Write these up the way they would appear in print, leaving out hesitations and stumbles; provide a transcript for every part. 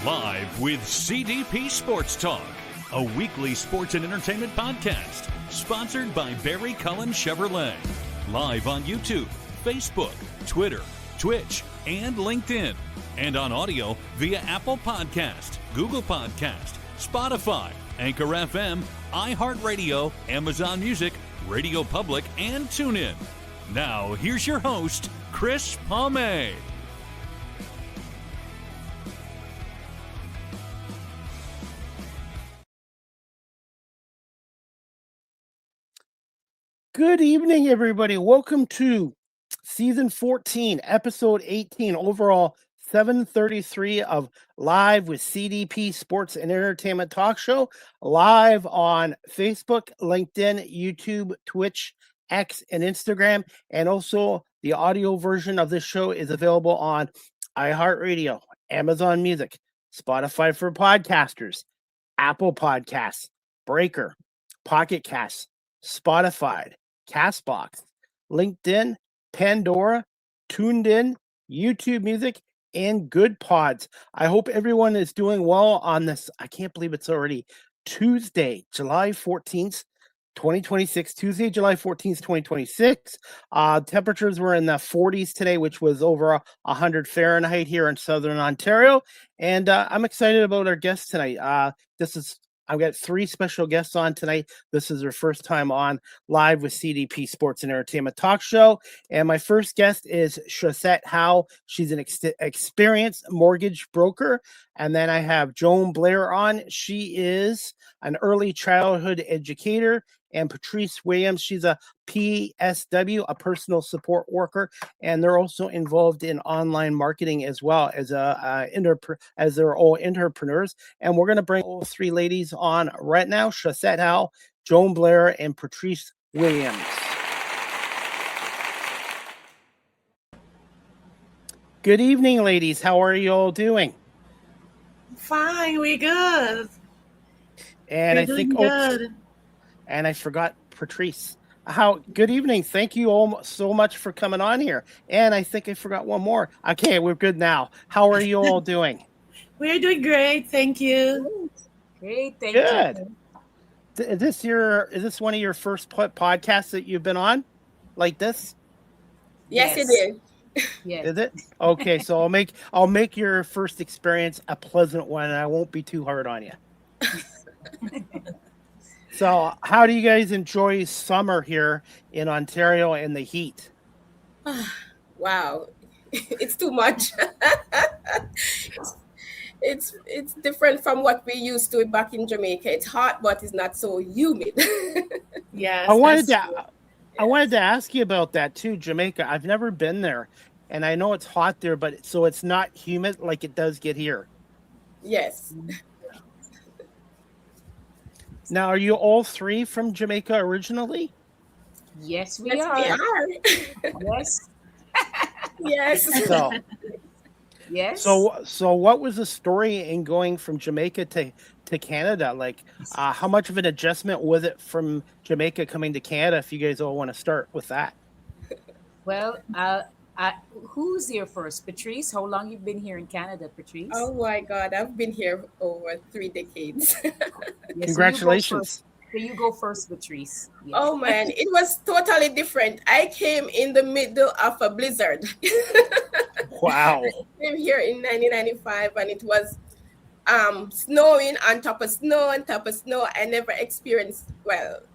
Live with CDP Sports Talk, a weekly sports and entertainment podcast sponsored by Barry Cullen Chevrolet. Live on YouTube, Facebook, Twitter, Twitch, and LinkedIn. And on audio via Apple Podcast, Google Podcast, Spotify, Anchor FM, iHeartRadio, Amazon Music, Radio Public, and TuneIn. Now, here's your host, Chris Palme. Good evening, everybody. Welcome to Season 14, Episode 18, overall 733 of Live with CDP Sports and Entertainment Talk Show, live on Facebook, LinkedIn, YouTube, Twitch, X, and Instagram. And also, the audio version of this show is available on iHeartRadio, Amazon Music, Spotify for podcasters, Apple Podcasts, Breaker, Pocket Casts, Spotify, Castbox, LinkedIn, Pandora, Tuned In, YouTube Music, and Good Pods. I hope everyone is doing well on this. I can't believe it's already Tuesday, July 14th, 2026. Tuesday, July 14th, 2026. Temperatures were in the 40s today, which was over 100 Fahrenheit here in Southern Ontario. And I'm excited about our guests tonight. I've got three special guests on tonight. This is their first time on Live with CDP Sports and Entertainment Talk Show. And my first guest is Schosset Howe. She's an experienced mortgage broker. And then I have Joan Blair on. She is an early childhood educator. And Patrice Williams, she's a PSW, a personal support worker, and they're also involved in online marketing as well as as they're all entrepreneurs. And we're going to bring all three ladies on right now: Schosset Howe, Joan Blair, and Patrice Williams. Good evening, ladies. How are you all doing? Fine, we good. And we're I think good. And I forgot Patrice. Good evening. Thank you all so much for coming on here. And I think I forgot one more. Okay, we're good now. How are you all doing? We're doing great. Thank you. Great. Thank you. Good. Is this one of your first podcasts that you've been on like this? Yes. It is. Yes. Is it? Okay, so I'll make your first experience a pleasant one, and I won't be too hard on you. So, how do you guys enjoy summer here in Ontario and the heat? Wow, it's too much. It's different from what we used to back in Jamaica. It's hot, but it's not so humid. Yes, I wanted to ask you about that too, Jamaica. I've never been there, and I know it's hot there, but so it's not humid like it does get here. Yes. Now, are you all three from Jamaica originally? Yes, we are. Yes. Yes. Yes. So what was the story in going from Jamaica to Canada? Like, how much of an adjustment was it from Jamaica coming to Canada? If you guys all want to start with that. Well, who's here first? Patrice, how long you've been here in Canada, Patrice? Oh my God, I've been here over 3 decades. Yes, congratulations. So you go first, Patrice. Yes. Oh man, it was totally different. I came in the middle of a blizzard. Wow. I came here in 1995 and it was snowing on top of snow on top of snow. I never experienced,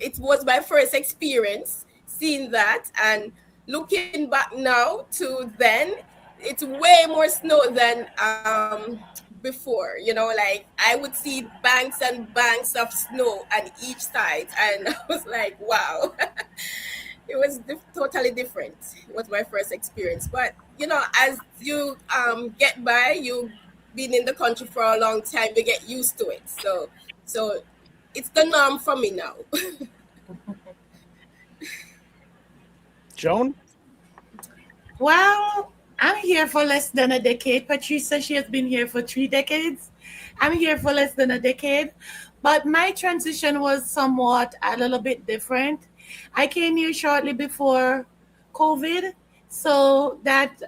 it was my first experience seeing that, and looking back now to then, it's way more snow than before. Like I would see banks and banks of snow on each side, and I was like, wow. It was totally different. It was my first experience. But, as you get by, you've been in the country for a long time, you get used to it. So it's the norm for me now. Joan? Well, I'm here for less than a decade. Patrice says she has been here for 3 decades. I'm here for less than a decade. But my transition was somewhat a little bit different. I came here shortly before COVID, so that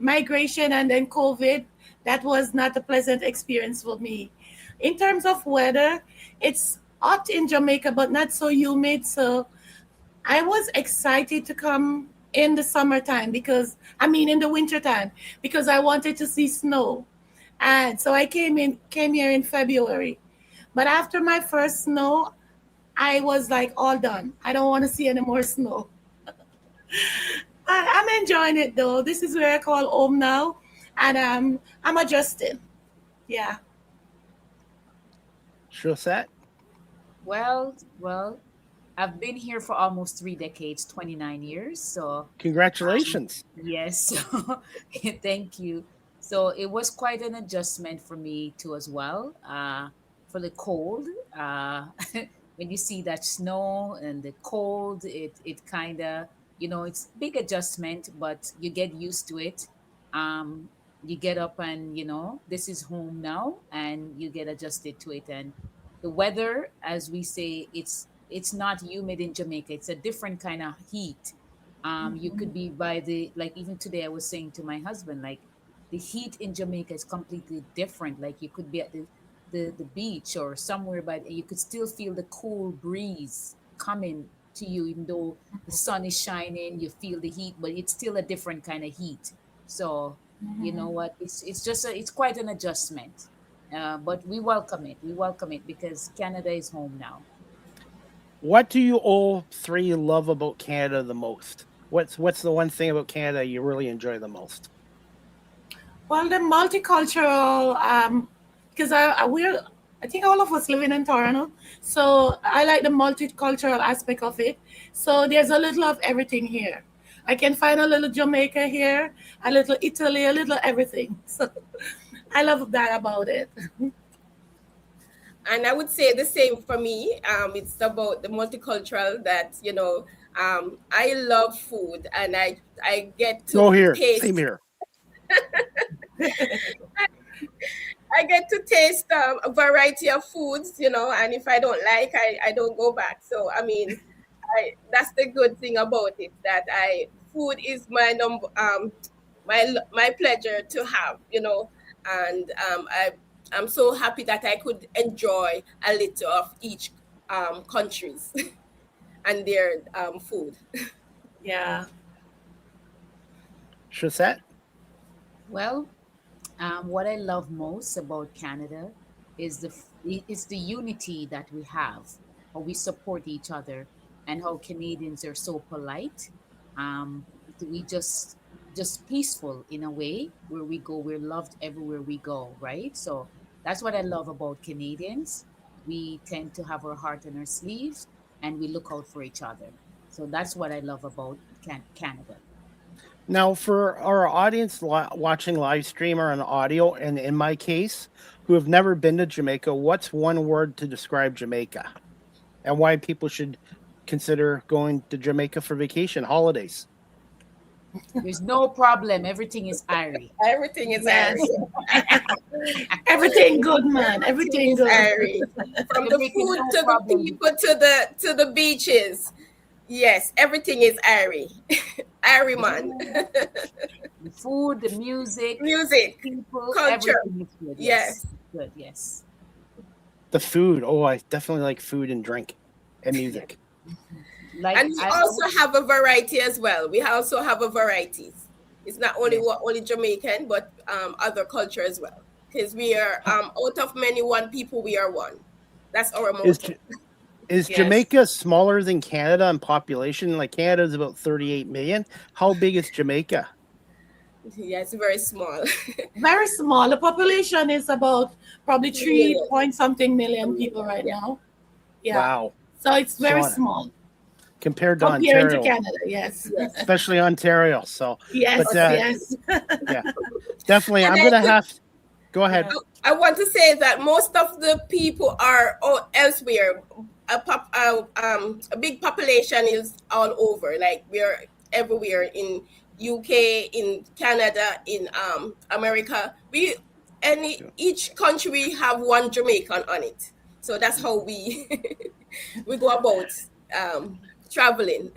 migration and then COVID, that was not a pleasant experience for me. In terms of weather, it's hot in Jamaica, but not so humid. So I was excited to come in the summertime in the wintertime because I wanted to see snow. And so I came here in February. But after my first snow, I was like all done. I don't want to see any more snow. I'm enjoying it though. This is where I call home now, and I'm adjusting. Yeah. Schosset? Well, I've been here for almost 3 decades, 29 years. So Congratulations. yes, so thank you. So it was quite an adjustment for me too as well. For the cold, when you see that snow and the cold, it kind of, it's big adjustment, but you get used to it. Um, you get up and this is home now, and you get adjusted to it. And the weather, as we say, it's not humid in Jamaica. It's a different kind of heat. You could be by the, like, even today I was saying to my husband, like, the heat in Jamaica is completely different. Like, you could be at the beach or somewhere, but you could still feel the cool breeze coming to you, even though the sun is shining, you feel the heat, but it's still a different kind of heat. So you know what, it's just it's quite an adjustment. But we welcome it. We welcome it because Canada is home now. What do you all three love about Canada the most? What's the one thing about Canada you really enjoy the most? Well, the multicultural, because I think all of us living in Toronto, so I like the multicultural aspect of it. So there's a little of everything here. I can find a little Jamaica here, a little Italy, a little everything. So I love that about it. And I would say the same for me. It's about the multicultural that, I love food, and I get to Go here. taste. Same here. I get to taste a variety of foods, and if I don't like, I don't go back. So, that's the good thing about it, that food is my my pleasure to have, and I'm so happy that I could enjoy a little of each countries and their food. Yeah. Schosset? Well, what I love most about Canada is the unity that we have, how we support each other, and how Canadians are so polite. Um, we just peaceful in a way. Where we go, we're loved everywhere we go, right? So that's what I love about Canadians. We tend to have our heart on our sleeves, and we look out for each other. So that's what I love about Canada. Now, for our audience watching live stream or on audio, and in my case, who have never been to Jamaica, what's one word to describe Jamaica and why people should consider going to Jamaica for vacation, holidays? There's no problem. Everything is airy. Everything is Yes. airy. Everything good, man. Everything Is good. airy. From the Jamaican, food no to the problem. people to the beaches. Yes, everything is airy. Airy man. The food, the music, Music, people, culture. everything is good. Yes. Good. Yes. The food. Oh, I definitely like food and drink and music. Like And we also have a variety as well. We also have a varieties. It's not only only Jamaican, but other culture as well. Because we are out of many one people, we are one. That's our motto. Is Yes. Jamaica smaller than Canada in population? Like Canada is about 38 million. How big is Jamaica? Yeah, it's very small. Very small. The population is about probably 3 Million. point something million people right now. Yeah. Wow. So it's very So- small Compared to compared to Ontario, Canada. Yes. especially Ontario. So Yes. But, Yes. definitely, And I'm I going to have go ahead. I want to say that most of the people are elsewhere. A big population is all over. Like we're everywhere in UK, in Canada, in America. Each country have one Jamaican on it. So that's how we we go about traveling.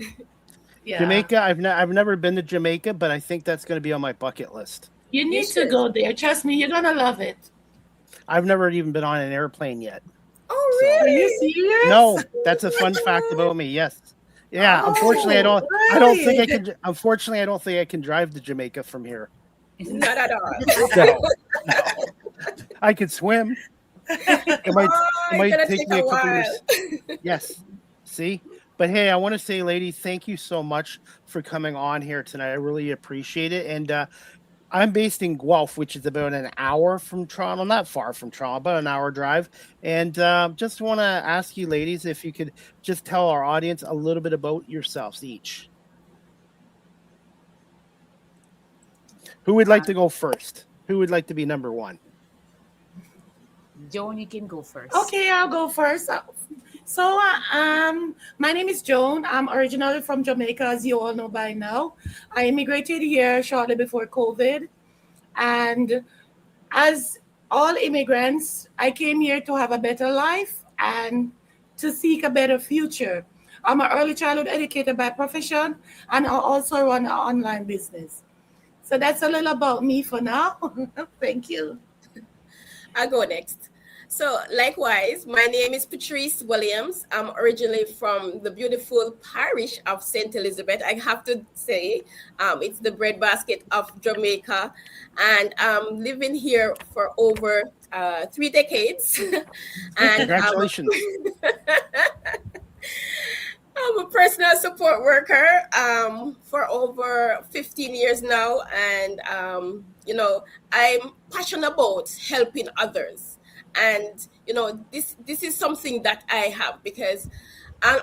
Yeah. Jamaica. I've never been to Jamaica, but I think that's going to be on my bucket list. You You need to should. go there. Trust me, you're gonna love it. I've never even been on an airplane yet. Oh, So Are you really? serious? no, that's a fun fact about me. Yes. Yeah, unfortunately, Oh, I don't think I really? can. Unfortunately, I don't think I can drive to Jamaica from here. Not at all. No, no. I could swim. It might Oh, it it's might gonna take take me a a couple while. years. Yes. See? But hey, I want to say, lady, thank you so much for coming on here tonight. I really appreciate it. And I'm based in Guelph, which is about an hour from Toronto, not far from Toronto, about an hour drive. And just want to ask you, ladies, if you could just tell our audience a little bit about yourselves each. Who would like Uh, to go first? Who would like to be number one? Joan, you can go first. Okay, I'll go first. My name is Joan. I'm originally from Jamaica, as you all know by now. I immigrated here shortly before COVID, and as all immigrants, I came here to have a better life and to seek a better future. I'm an early childhood educator by profession, and I also run an online business. So that's a little about me for now. Thank you. I'll go next. So, likewise, my name is Patrice Williams. I'm originally from the beautiful parish of St. Elizabeth. I have to say, it's the breadbasket of Jamaica. And I'm living here for over 3 decades. and Congratulations. I'm a personal support worker for over 15 years now. And, I'm passionate about helping others. And, this is something that I have because I'm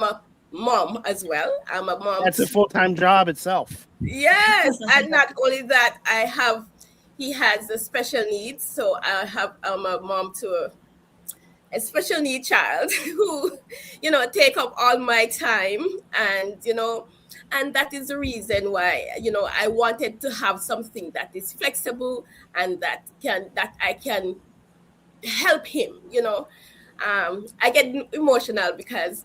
a mom as well. I'm a mom. That's a full-time job itself. Yes. And not only that, he has a special needs. So I'm a mom to a special need child who take up all my time. And that is the reason why I wanted to have something that is flexible and that I can help him. I get emotional because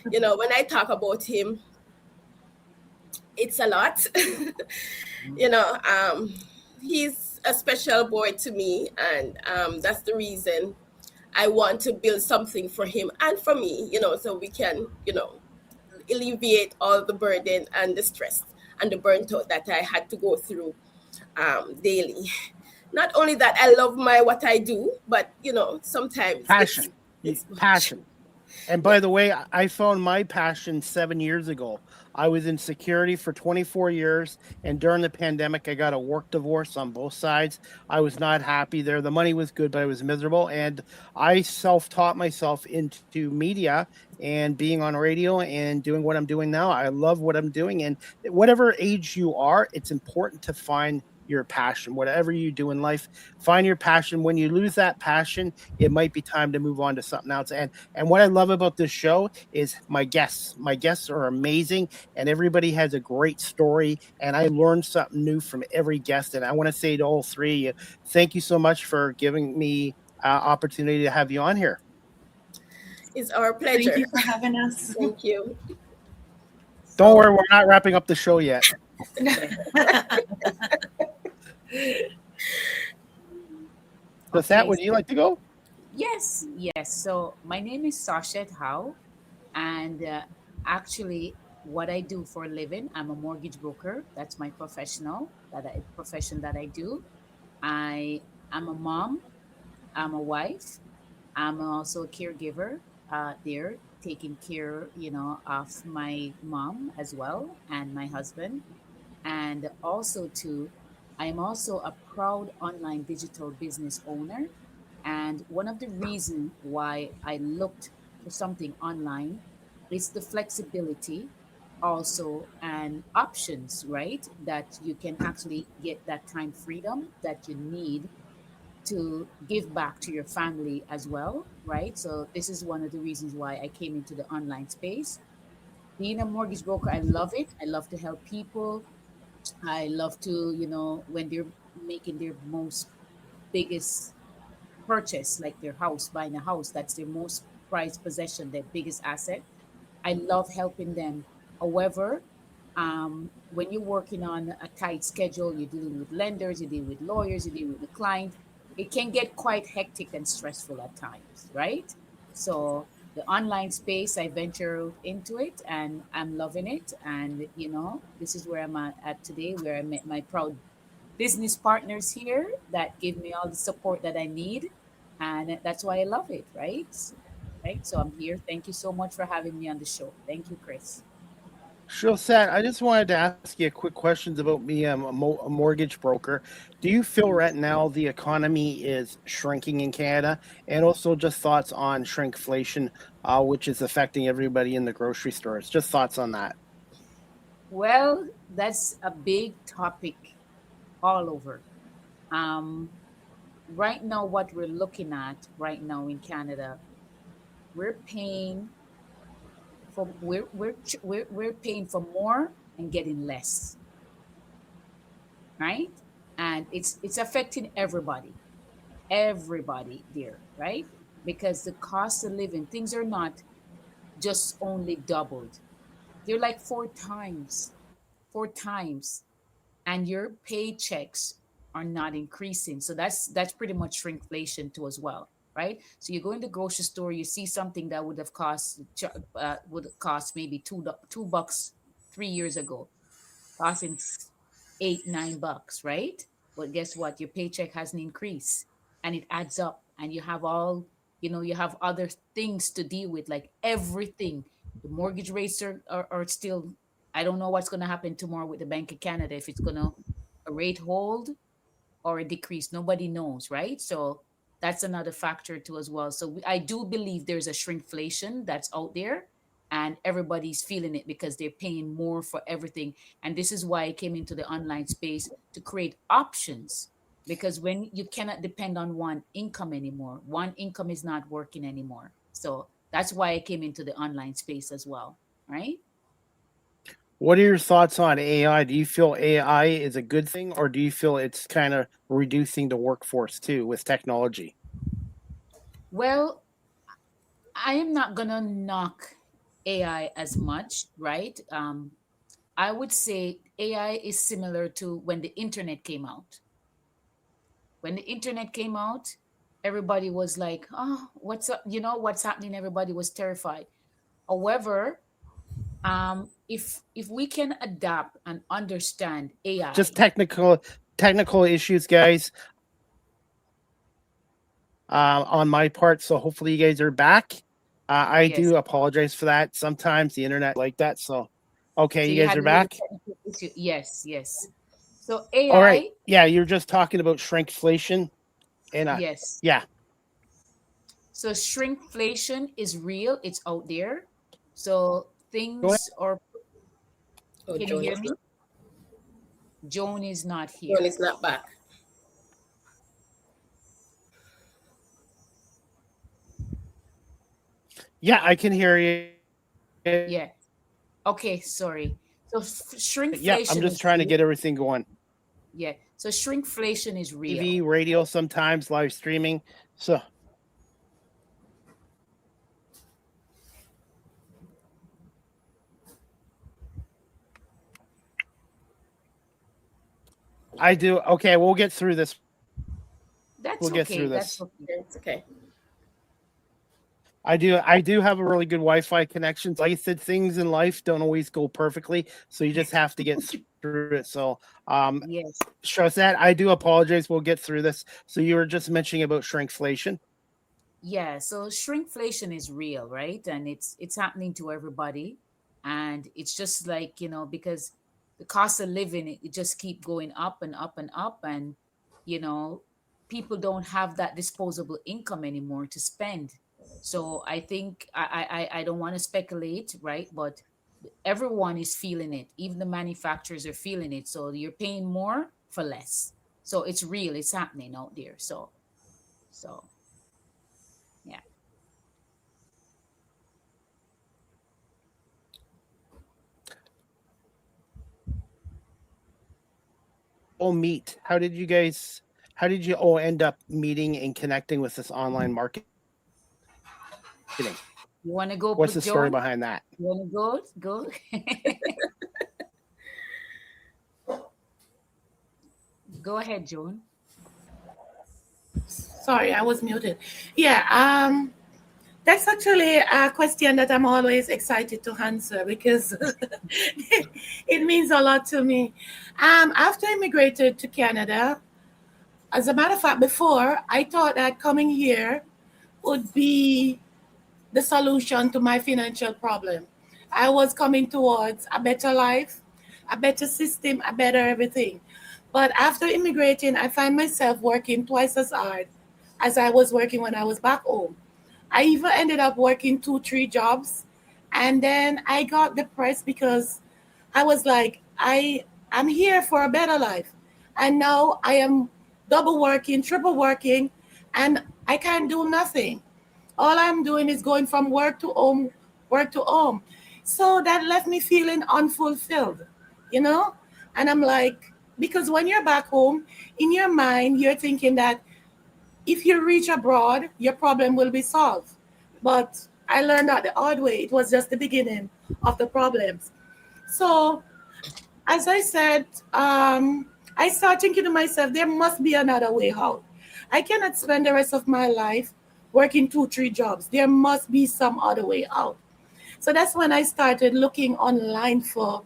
when I talk about him, it's a lot. you know um he's a special boy to me, and that's the reason I want to build something for him and for me, so we can, alleviate all the burden and the stress and the burnt out that I had to go through daily. Not only that, I love my what I do, but sometimes it's Passion. it's much. Passion. And Yeah. by the way, I found my passion 7 years ago. I was in security for 24 years, and during the pandemic, I got a work divorce on both sides. I was not happy there. The money was good, but I was miserable. And I self taught myself into media and being on radio and doing what I'm doing now. I love what I'm doing. And whatever age you are, it's important to find your passion. Whatever you do in life, find your passion. When you lose that passion, it might be time to move on to something else. And what I love about this show is my guests. My guests are amazing, and everybody has a great story. And I learned something new from every guest. And I want to say to all three of you, thank you so much for giving me opportunity to have you on here. It's our Thank pleasure. you for having us. Thank you. Don't So, worry, we're not wrapping up the show yet. That okay. would you like to go? Yes, yes. So my name is Schosset Howe, and actually, what I do for a living, I'm a mortgage broker. That's my profession that I do. I am a mom. I'm a wife. I'm also a caregiver. There, taking care, of my mom as well and my husband, and also too, I am also a proud online digital business owner. And one of the reasons why I looked for something online is the flexibility also and options, right? That you can actually get that time freedom that you need to give back to your family as well, right? So this is one of the reasons why I came into the online space. Being a mortgage broker, I love it. I love to help people. I love to, when they're making their most biggest purchase, like their house, buying a house, that's their most prized possession, their biggest asset. I love helping them However, when you're working on a tight schedule, you're dealing with lenders, you're dealing with lawyers, you're dealing with the client, it can get quite hectic and stressful at times, right? So the online space, I venture into it and I'm loving it. And, this is where I'm at today, where I met my proud business partners here that give me all the support that I need. And that's why I love it, right? Right. So I'm here. Thank you so much for having me on the show. Thank you, Chris. Schosset, I just wanted to ask you quick questions about me. I'm a mortgage broker. Do you feel right now the economy is shrinking in Canada? And also just thoughts on shrinkflation, which is affecting everybody in the grocery stores. Just thoughts on that. Well, that's a big topic all over. Um, right now, what we're looking at right now in Canada, we're paying we're paying for more and getting less, right? And it's affecting everybody there, right? Because the cost of living, things are not just only doubled; they're like four times, and your paychecks are not increasing. So that's pretty much shrinkflation too as well, right? So you go in the grocery store, you see something that would cost maybe $2 3 years ago, costing $8 9, right? But guess what? Your paycheck hasn't increased, and it adds up, and you have other things to deal with, like everything. The mortgage rates are still. I don't know what's going to happen tomorrow with the Bank of Canada, if it's going to a rate hold or a decrease. Nobody knows, right? So that's another factor too as well. So I do believe there's a shrinkflation that's out there, and everybody's feeling it because they're paying more for everything. And this is why I came into the online space to create options, because when you cannot depend on one income anymore, one income is not working anymore. So that's why I came into the online space as well, right? What are your thoughts on AI? Do you feel AI is a good thing, or do you feel it's kind of reducing the workforce too with technology? Well, I am not gonna knock AI as much, right? I would say AI is similar to when the internet came out. When the internet came out, everybody was like, "Oh, what's up? What's happening?" Everybody was terrified. However, if we can adapt and understand Just AI, technical issues, guys. On my part. So hopefully you guys are back. I yes. do apologize for that. Sometimes the internet like that. So, okay, So you you guys had are a little back. technical issue. Yes, yes. So All right. AI, Yeah, you're just talking about shrinkflation, and yes. yeah, So shrinkflation is real. It's out there. So go ahead. things are. Oh, Can you Joan hear is me? not. Joan is not Joan here. is not back. Yeah, I can hear you. Yeah. Okay. Sorry. So Yeah, I'm shrinkflation just is trying to real. get everything going. Yeah. So shrinkflation is real. TV, radio, sometimes live streaming. So I do. Okay, we'll get through this. That's We'll get okay. through That's this. okay. It's okay. I do have a really good Wi-Fi connection. Like I said, things in life don't always go perfectly, so you just have to get through it. So, Yes. Shosat, I do apologize. We'll get through this. So you were just mentioning about shrinkflation. Yeah. So shrinkflation is real, right? And it's happening to everybody. And it's just like, because the cost of living, it just keep going up and up and up. And, you know, people don't have that disposable income anymore to spend. So I think I don't want to speculate, right? But everyone is feeling it. Even the manufacturers are feeling it. So you're paying more for less. So it's real. It's happening out there. So yeah. Oh, meet. How did you guys? How did you all end up meeting and connecting with this online marketing? You want to go, What's the story Joan? behind that? You want to go? Go. Go ahead, Joan. Sorry, I was muted. Yeah, that's actually a question that I'm always excited to answer because it means a lot to me. After I immigrated to Canada, as a matter of fact, before I thought that coming here would be the solution to my financial problem. I was coming towards a better life, a better system, a better everything. But after immigrating, I find myself working twice as hard as I was working when I was back home. I even ended up working two, three jobs. And then I got depressed because I was like, I'm here for a better life. And now I am double working, triple working, and I can't do nothing. All I'm doing is going from work to home, work to home. So that left me feeling unfulfilled, you know? And I'm like, because when you're back home, in your mind, you're thinking that if you reach abroad, your problem will be solved. But I learned that the hard way. It was just the beginning of the problems. So, as I said, I started thinking to myself, there must be another way out. I cannot spend the rest of my life working two, three jobs. There must be some other way out. So that's when I started looking online for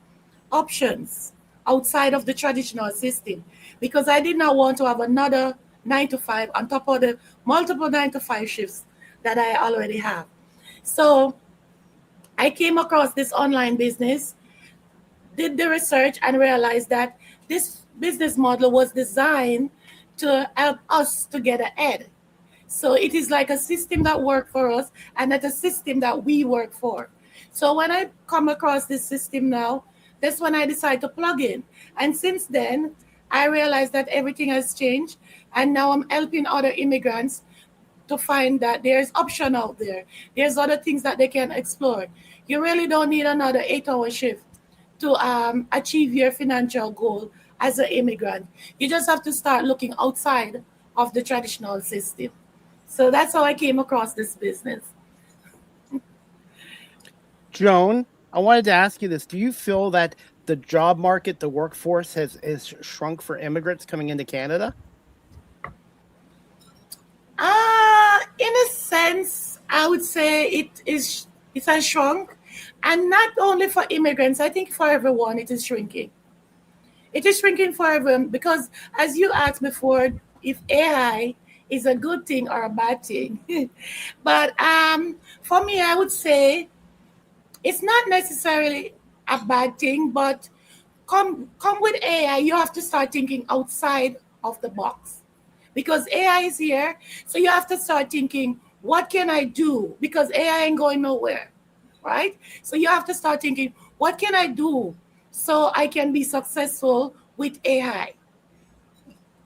options outside of the traditional system because I did not want to have another 9 to 5 on top of the multiple 9 to 5 shifts that I already have. So I came across this online business, did the research, and realized that this business model was designed to help us to get ahead. So it is like a system that worked for us and not a system that we work for. So when I come across this system now, that's when I decide to plug in. And since then, I realized that everything has changed. And now I'm helping other immigrants to find that there's option out there. There's other things that they can explore. You really don't need another 8-hour shift to achieve your financial goal as an immigrant. You just have to start looking outside of the traditional system. So that's how I came across this business. Joan, I wanted to ask you this. Do you feel that the job market, the workforce has shrunk for immigrants coming into Canada? In a sense, I would say it has shrunk, and not only for immigrants. I think for everyone, it is shrinking. It is shrinking for everyone because, as you asked before, if AI is a good thing or a bad thing, but for me, I would say it's not necessarily a bad thing, but come with AI, you have to start thinking outside of the box because AI is here. So you have to start thinking, what can I do? Because AI ain't going nowhere, right? So you have to start thinking, what can I do so I can be successful with AI?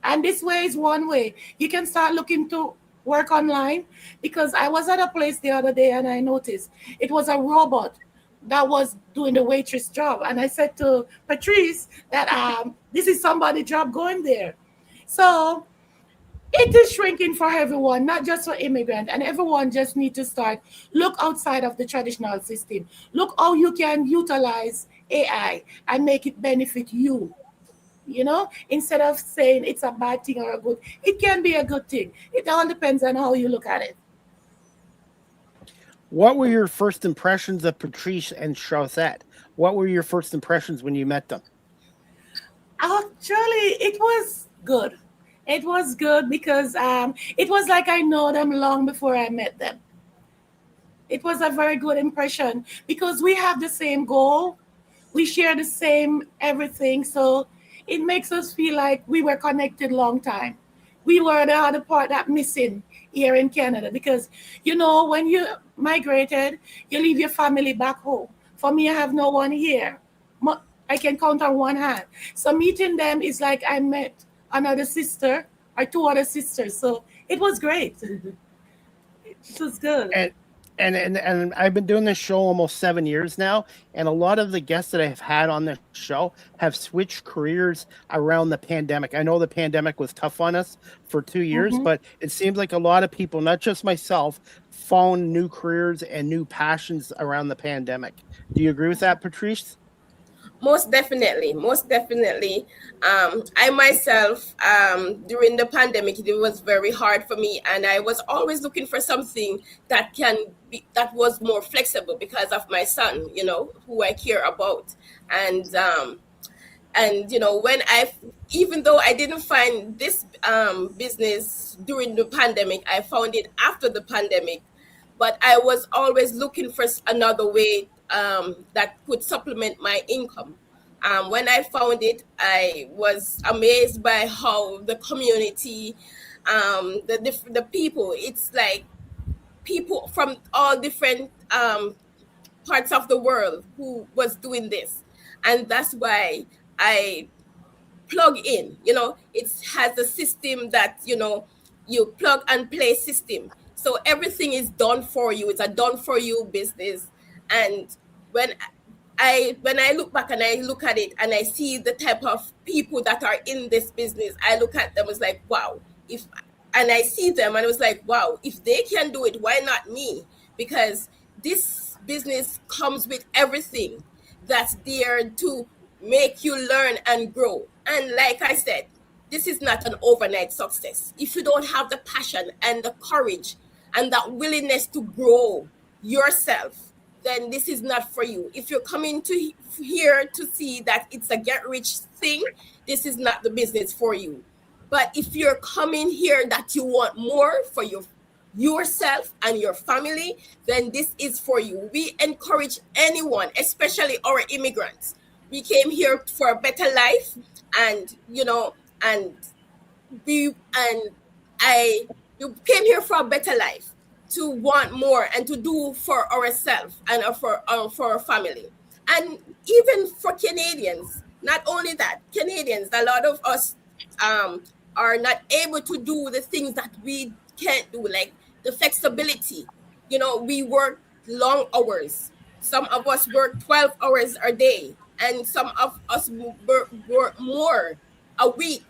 And this way is one way. You can start looking to work online because I was at a place the other day and I noticed it was a robot that was doing the waitress job. And I said to Patrice that this is somebody's job going there. So it is shrinking for everyone, not just for immigrants. And everyone just need to start look outside of the traditional system. Look how you can utilize AI and make it benefit you. Instead of saying it's a bad thing or a good, it can be a good thing. It all depends on how you look at it. What were your first impressions of Patrice and Schosset? What were your first impressions when you met them? Actually, it was good. It was good because it was like I know them long before I met them. It was a very good impression because we have the same goal. We share the same everything. So it makes us feel like we were connected long time. We were the other part that missing here in Canada because, when you migrated, you leave your family back home. For me, I have no one here. I can count on one hand. So meeting them is like I met another sister or two other sisters. So it was great. It was good. and I've been doing this show almost 7 years now, and a lot of the guests that I've had on this show have switched careers around the pandemic. I know the pandemic was tough on us for 2 years, Mm-hmm. but it seems like a lot of people, not just myself, found new careers and new passions around the pandemic. Do you agree with that, Patrice? Most definitely, most definitely. I myself, during the pandemic, it was very hard for me, and I was always looking for something that was more flexible because of my son, who I care about, and when even though I didn't find this business during the pandemic, I found it after the pandemic, but I was always looking for another way that could supplement my income. When I found it, I was amazed by how the community, the people, it's like people from all different parts of the world who was doing this. And that's why I plug in. It has a system that you plug and play system, so everything is done for you. It's a done for you business. And when I look back and I look at it and I see the type of people that are in this business, I look at them, it's like, wow. And I see them and it was like, wow, if they can do it, why not me? Because this business comes with everything that's there to make you learn and grow. And like I said, this is not an overnight success. If you don't have the passion and the courage and that willingness to grow yourself, then this is not for you. If you're coming to here to see that it's a get rich thing, this is not the business for you. But if you're coming here that you want more for yourself and your family, then this is for you. We encourage anyone, especially our immigrants. We came here for a better life, and you came here for a better life, to want more and to do for ourselves and for our family. And even for Canadians, not only that, Canadians, a lot of us are not able to do the things that we can't do, like the flexibility. We work long hours. Some of us work 12 hours a day, and some of us work more a week.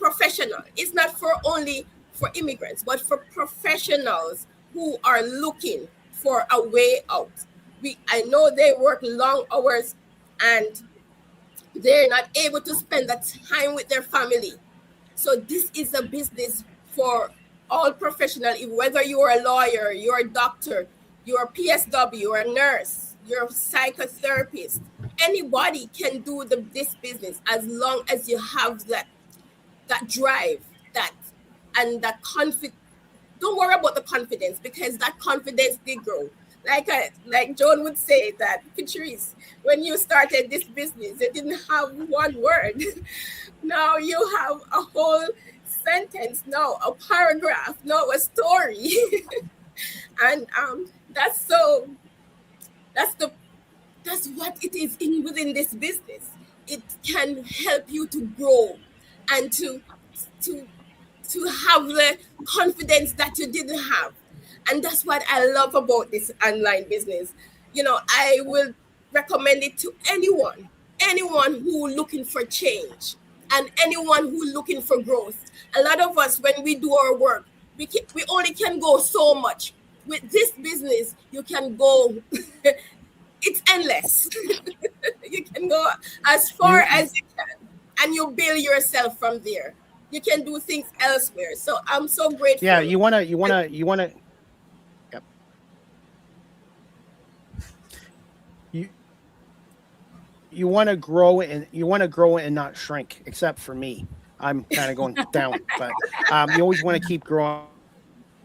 Professional. It's not only for immigrants, but for professionals who are looking for a way out. I know they work long hours and they're not able to spend that time with their family. So this is a business for all professionals, whether you're a lawyer, you're a doctor, you're a PSW, you're a nurse, you're a psychotherapist. Anybody can do this business as long as you have that drive, and that confidence. Don't worry about the confidence, because that confidence did grow. Like Joan would say that, Patrice, when you started this business, you didn't have one word. Now you have a whole sentence, now a paragraph, now a story. And that's what it is within this business. It can help you to grow and to have the confidence that you didn't have. And that's what I love about this online business. I will recommend it to anyone who looking for change and anyone who looking for growth. A lot of us, when we do our work, we only can go so much. With this business, you can go, it's endless. You can go as far as you can, and you build yourself from there. You can do things elsewhere. So I'm so grateful. Yeah, you wanna. Yep. You want to grow and not shrink. Except for me, I'm kind of going down. But you always want to keep growing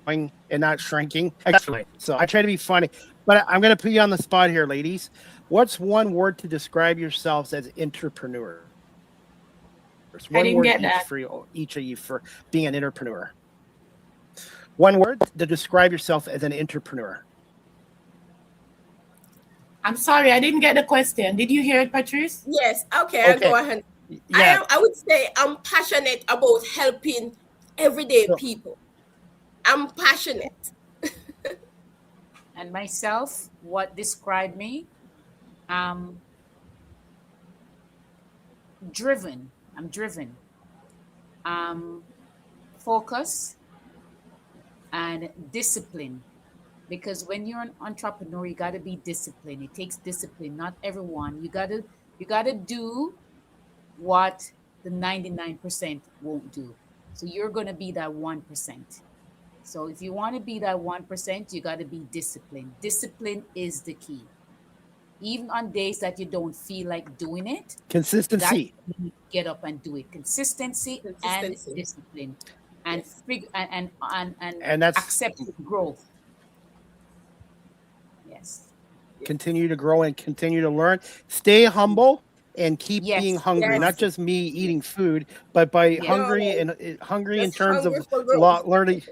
and not shrinking. Actually, so I try to be funny. But I'm going to put you on the spot here, ladies. What's one word to describe yourselves as entrepreneurs? I didn't get that. For each of you for being an entrepreneur. One word to describe yourself as an entrepreneur. I'm sorry, I didn't get the question. Did you hear it, Patrice? Yes. Okay. I'll go ahead. Yeah. I would say I'm passionate about helping everyday people. I'm passionate. And myself, what described me? Um, driven. I'm driven. Um, focus and discipline. Because when you're an entrepreneur, you got to be disciplined. It takes discipline. Not everyone. You got to do what the 99% won't do. So you're going to be that 1%. So if you want to be that 1%, you got to be disciplined. Discipline is the key. Even on days that you don't feel like doing it, that Consistency. you need to get up and do it. Consistency and Consistency. discipline, and Yes. and And that's accept growth. Yes, continue to grow and continue to learn. Stay humble and keep being yes, hungry. Not Yes. just me eating food, but by yes, hungry No, and hungry in just terms hungry of for growth. learning.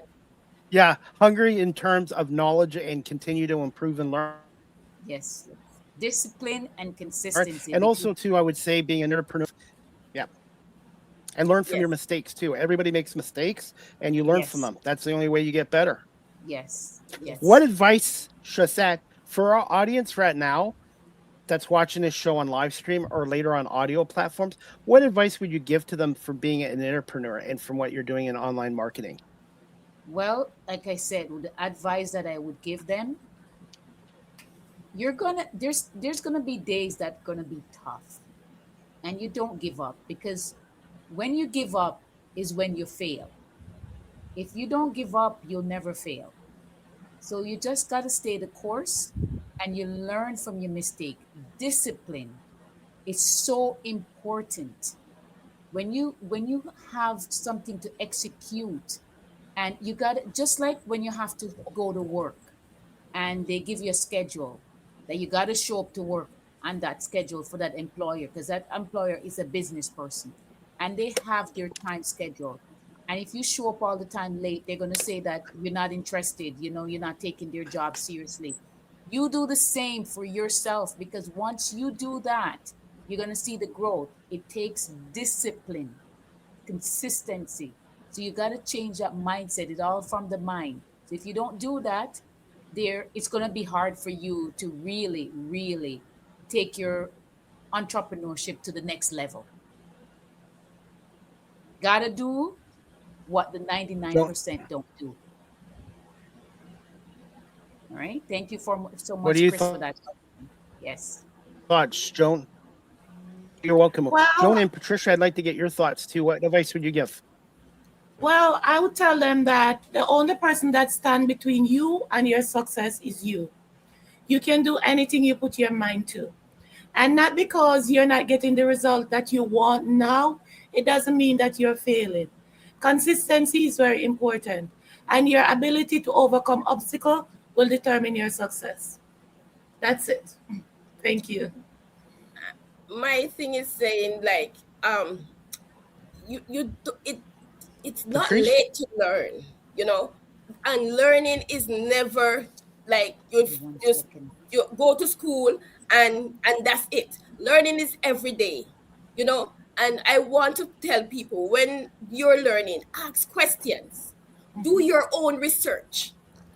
Yeah, hungry in terms of knowledge and continue to improve and learn. yes. Discipline and Right? consistency, And because also too, I would say being an entrepreneur, yeah, and learn from your Yes. mistakes too. Everybody makes mistakes, and you learn from yes, them. That's the only way you get better. yes, Yes. What yes. advice, Shosset, for our audience right now that's watching this show on live stream or later on audio platforms? What advice would you give to them for being an entrepreneur and from what you're doing in online marketing? Well, like I said, the advice that I would give them, there's gonna be days that gonna be tough, and you don't give up, because when you give up is when you fail. If you don't give up, you'll never fail. So you just got to stay the course, and you learn from your mistake. Discipline is so important. When you have something to execute, and you got it, just like when you have to go to work and they give you a schedule that you got to show up to work on that schedule for that employer, because that employer is a business person and they have their time schedule. And if you show up all the time late, they're going to say that you're not interested, you're not taking their job seriously. You do the same for yourself, because once you do that, you're going to see the growth. It takes discipline, consistency. So you got to change that mindset. It's all from the mind. So if you don't do that, it's going to be hard for you to really, really take your entrepreneurship to the next level. Got to do what the Don't 99% don't do. All right. Thank you so what do much, you Chris, for that. Yes. thoughts, Joan? You're welcome. Joan Well, and Patricia, I'd like to get your thoughts too. What advice would you give? well, I would tell them that the only person that stand between you and your success is you. You can do anything you put your mind to. And not because you're not getting the result that you want now, it doesn't mean that you're failing. Consistency is very important, and your ability to overcome obstacle will determine your success. That's it. Thank you. My thing is saying like you do it. It's not Patrice? late to learn, you know, and learning is never like you One just second. you go to school and that's it. Learning is every day, you know. And I want to tell people, when you're learning, ask questions, do your own research,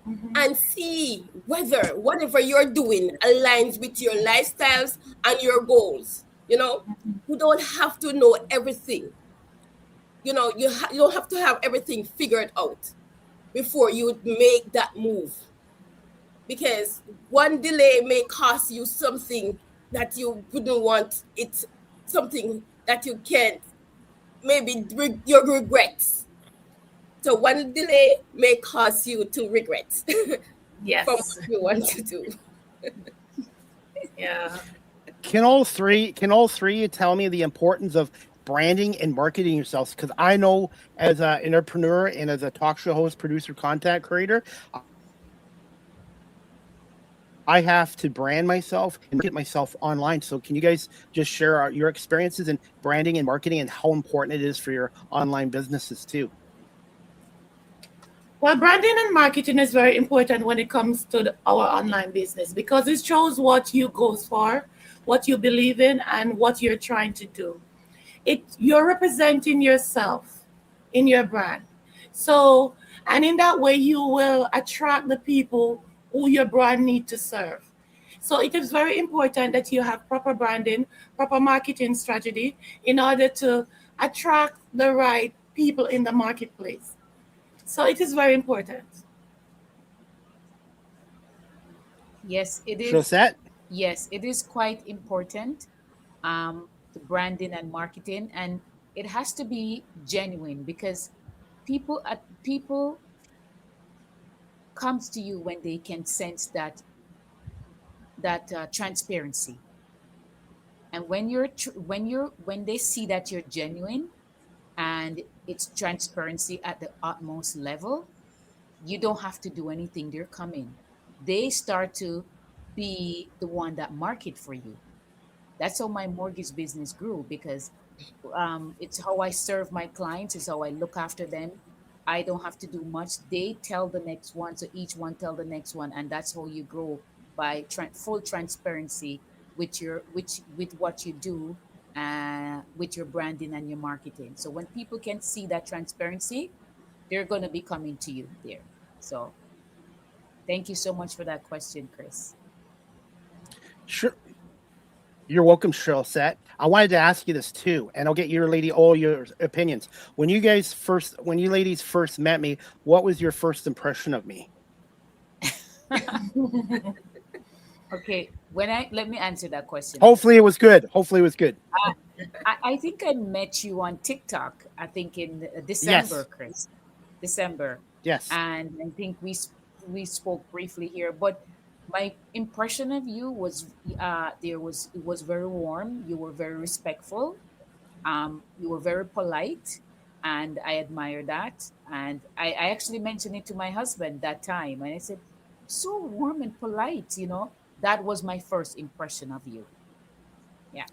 Mhm. and see whether whatever you're doing aligns with your lifestyles and your goals. You know, you don't have to know everything. You know, you don't have to have everything figured out before you make that move, because one delay may cost you something that you wouldn't want. It's something that you can't, maybe your regrets. So one delay may cause you to regret from what Yes. you want to do. Yeah. Can all three tell me the importance of branding and marketing yourselves? Because I know as an entrepreneur and as a talk show host, producer, content creator, I have to brand myself and market myself online. So can you guys just share your experiences in branding and marketing and how important it is for your online businesses too? Well, branding and marketing is very important when it comes to our online business, because it shows what you goes for, what you believe in, and what you're trying to do. You're representing yourself in your brand. So, and in that way, you will attract the people who your brand need to serve. So it is very important that you have proper branding, proper marketing strategy in order to attract the right people in the marketplace. So it is very important. Yes, it is. Schosset? Yes, it is quite important. The branding and marketing, and it has to be genuine because people comes to you when they can sense that transparency, and when they see that you're genuine and it's transparency at the utmost level, you don't have to do anything. They're coming. They start to be the one that market for you. That's how my mortgage business grew because it's how I serve my clients, it's how I look after them. I don't have to do much. They tell the next one, so each one tell the next one, and that's how you grow by full transparency with what you do, with your branding and your marketing. So when people can see that transparency, they're gonna be coming to you there. So thank you so much for that question, Chris. Sure. You're welcome, Schosset. I wanted to ask you this too, and I'll get all your opinions. When you ladies first met me, what was your first impression of me? Okay, let me answer that question. Hopefully it was good. Hopefully it was good. I think I met you on TikTok. I think in December, Yes. Chris, December, Yes. and I think we spoke briefly here. But my impression of you was it was very warm. You were very respectful. You were very polite, and I admire that. And I actually mentioned it to my husband that time, and I said, "So warm and polite." That was my first impression of you. Yeah.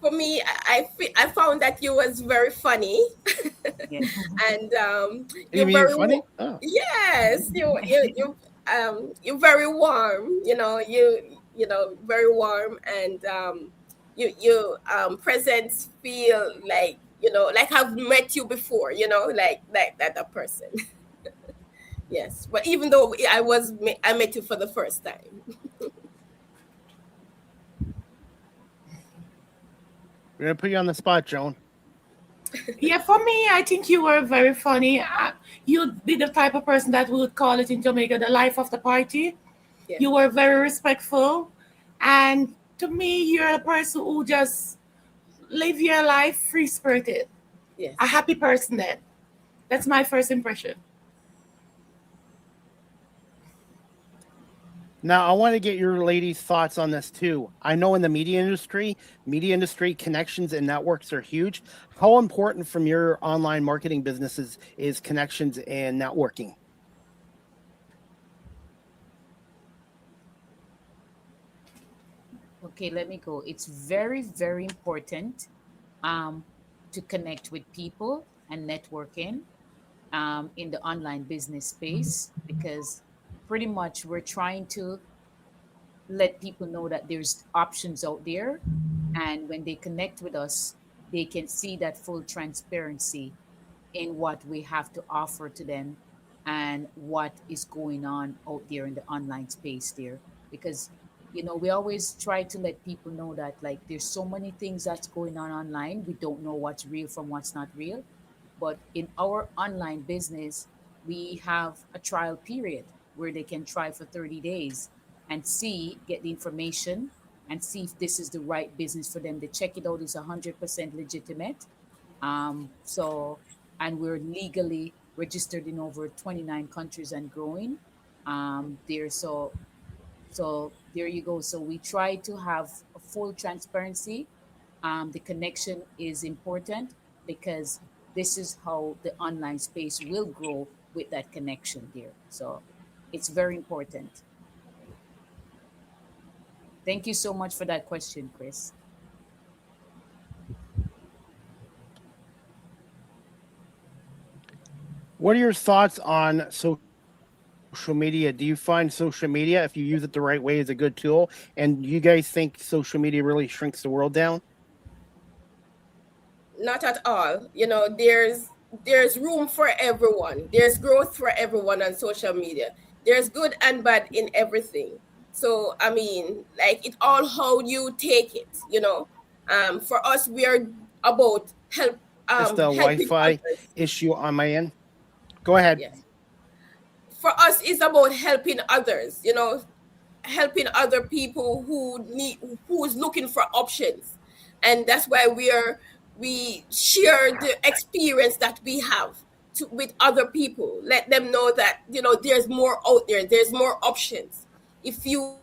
For me, I found that you was very funny, Yeah. and You you're mean very funny? Oh. yes, you're very warm. Very warm, and you presence feel like like I've met you before. Like that a person. Yes, but even though I met you for the first time. We're gonna put you on the spot, Joan. Yeah, for me, I think you were very funny. You be the type of person that we would call it in Jamaica the life of the party. Yeah. You were very respectful. And to me, you're a person who just live your life free spirited. Yes. A happy person then. That's my first impression. Now, I want to get your ladies' thoughts on this too. I know in the media industry connections and networks are huge. How important from your online marketing businesses is connections and networking? Okay, let me go. It's very, very important um, to connect with people and networking in the online business space because pretty much we're trying to let people know that there's options out there. And when they connect with us, they can see that full transparency in what we have to offer to them and what is going on out there in the online space there. Because we always try to let people know that like there's so many things that's going on online, we don't know what's real from what's not real. But in our online business, we have a trial period where they can try for 30 days and get the information and see if this is the right business for them. They check it out, it's 100% legitimate. So, and we're legally registered in over 29 countries and growing. There, so there you go. So we try to have a full transparency. The connection is important because this is how the online space will grow with that connection there. So it's very important. Thank you so much for that question, Chris. What are your thoughts on social media? Do you find social media, if you use it the right way, is a good tool? And do you guys think social media really shrinks the world down? Not at all. There's room for everyone. There's growth for everyone on social media. There's good and bad in everything. So I mean, like, it all how you take it, you know. For us, we are about Just the helping Wi-Fi others. issue on my end. Go ahead. Yes. For us, it's about helping others, you know, helping other people who's looking for options. And that's why we share the experience that we have with other people. Let them know that, you know, there's more out there, there's more options. If you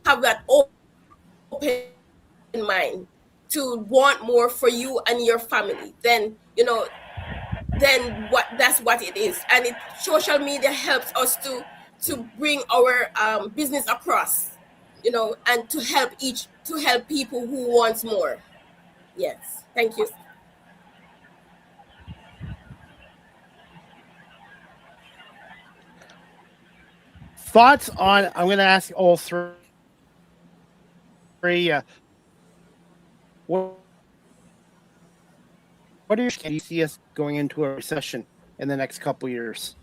have that open mind to want more for you and your family, then, you know, then that's what it is. And social media helps us to bring our business across, you know, and to help people who wants more. Yes, thank you. Thoughts on? I'm going to ask all three. What are your? Can you see us going into a recession in the next couple years?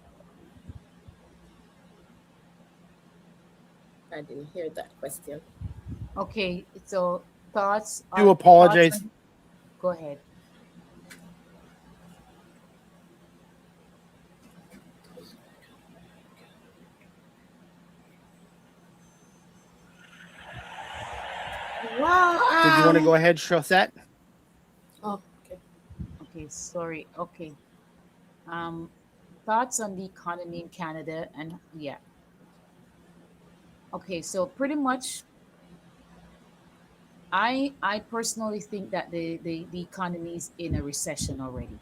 I didn't hear that question. Okay, so thoughts I do on apologize. go ahead. Well, Did you want to go ahead, Schosset? oh, okay. Okay, sorry. Okay. Um, thoughts on the economy in Canada and yeah. Okay, so pretty much I personally think that the economy is in a recession already.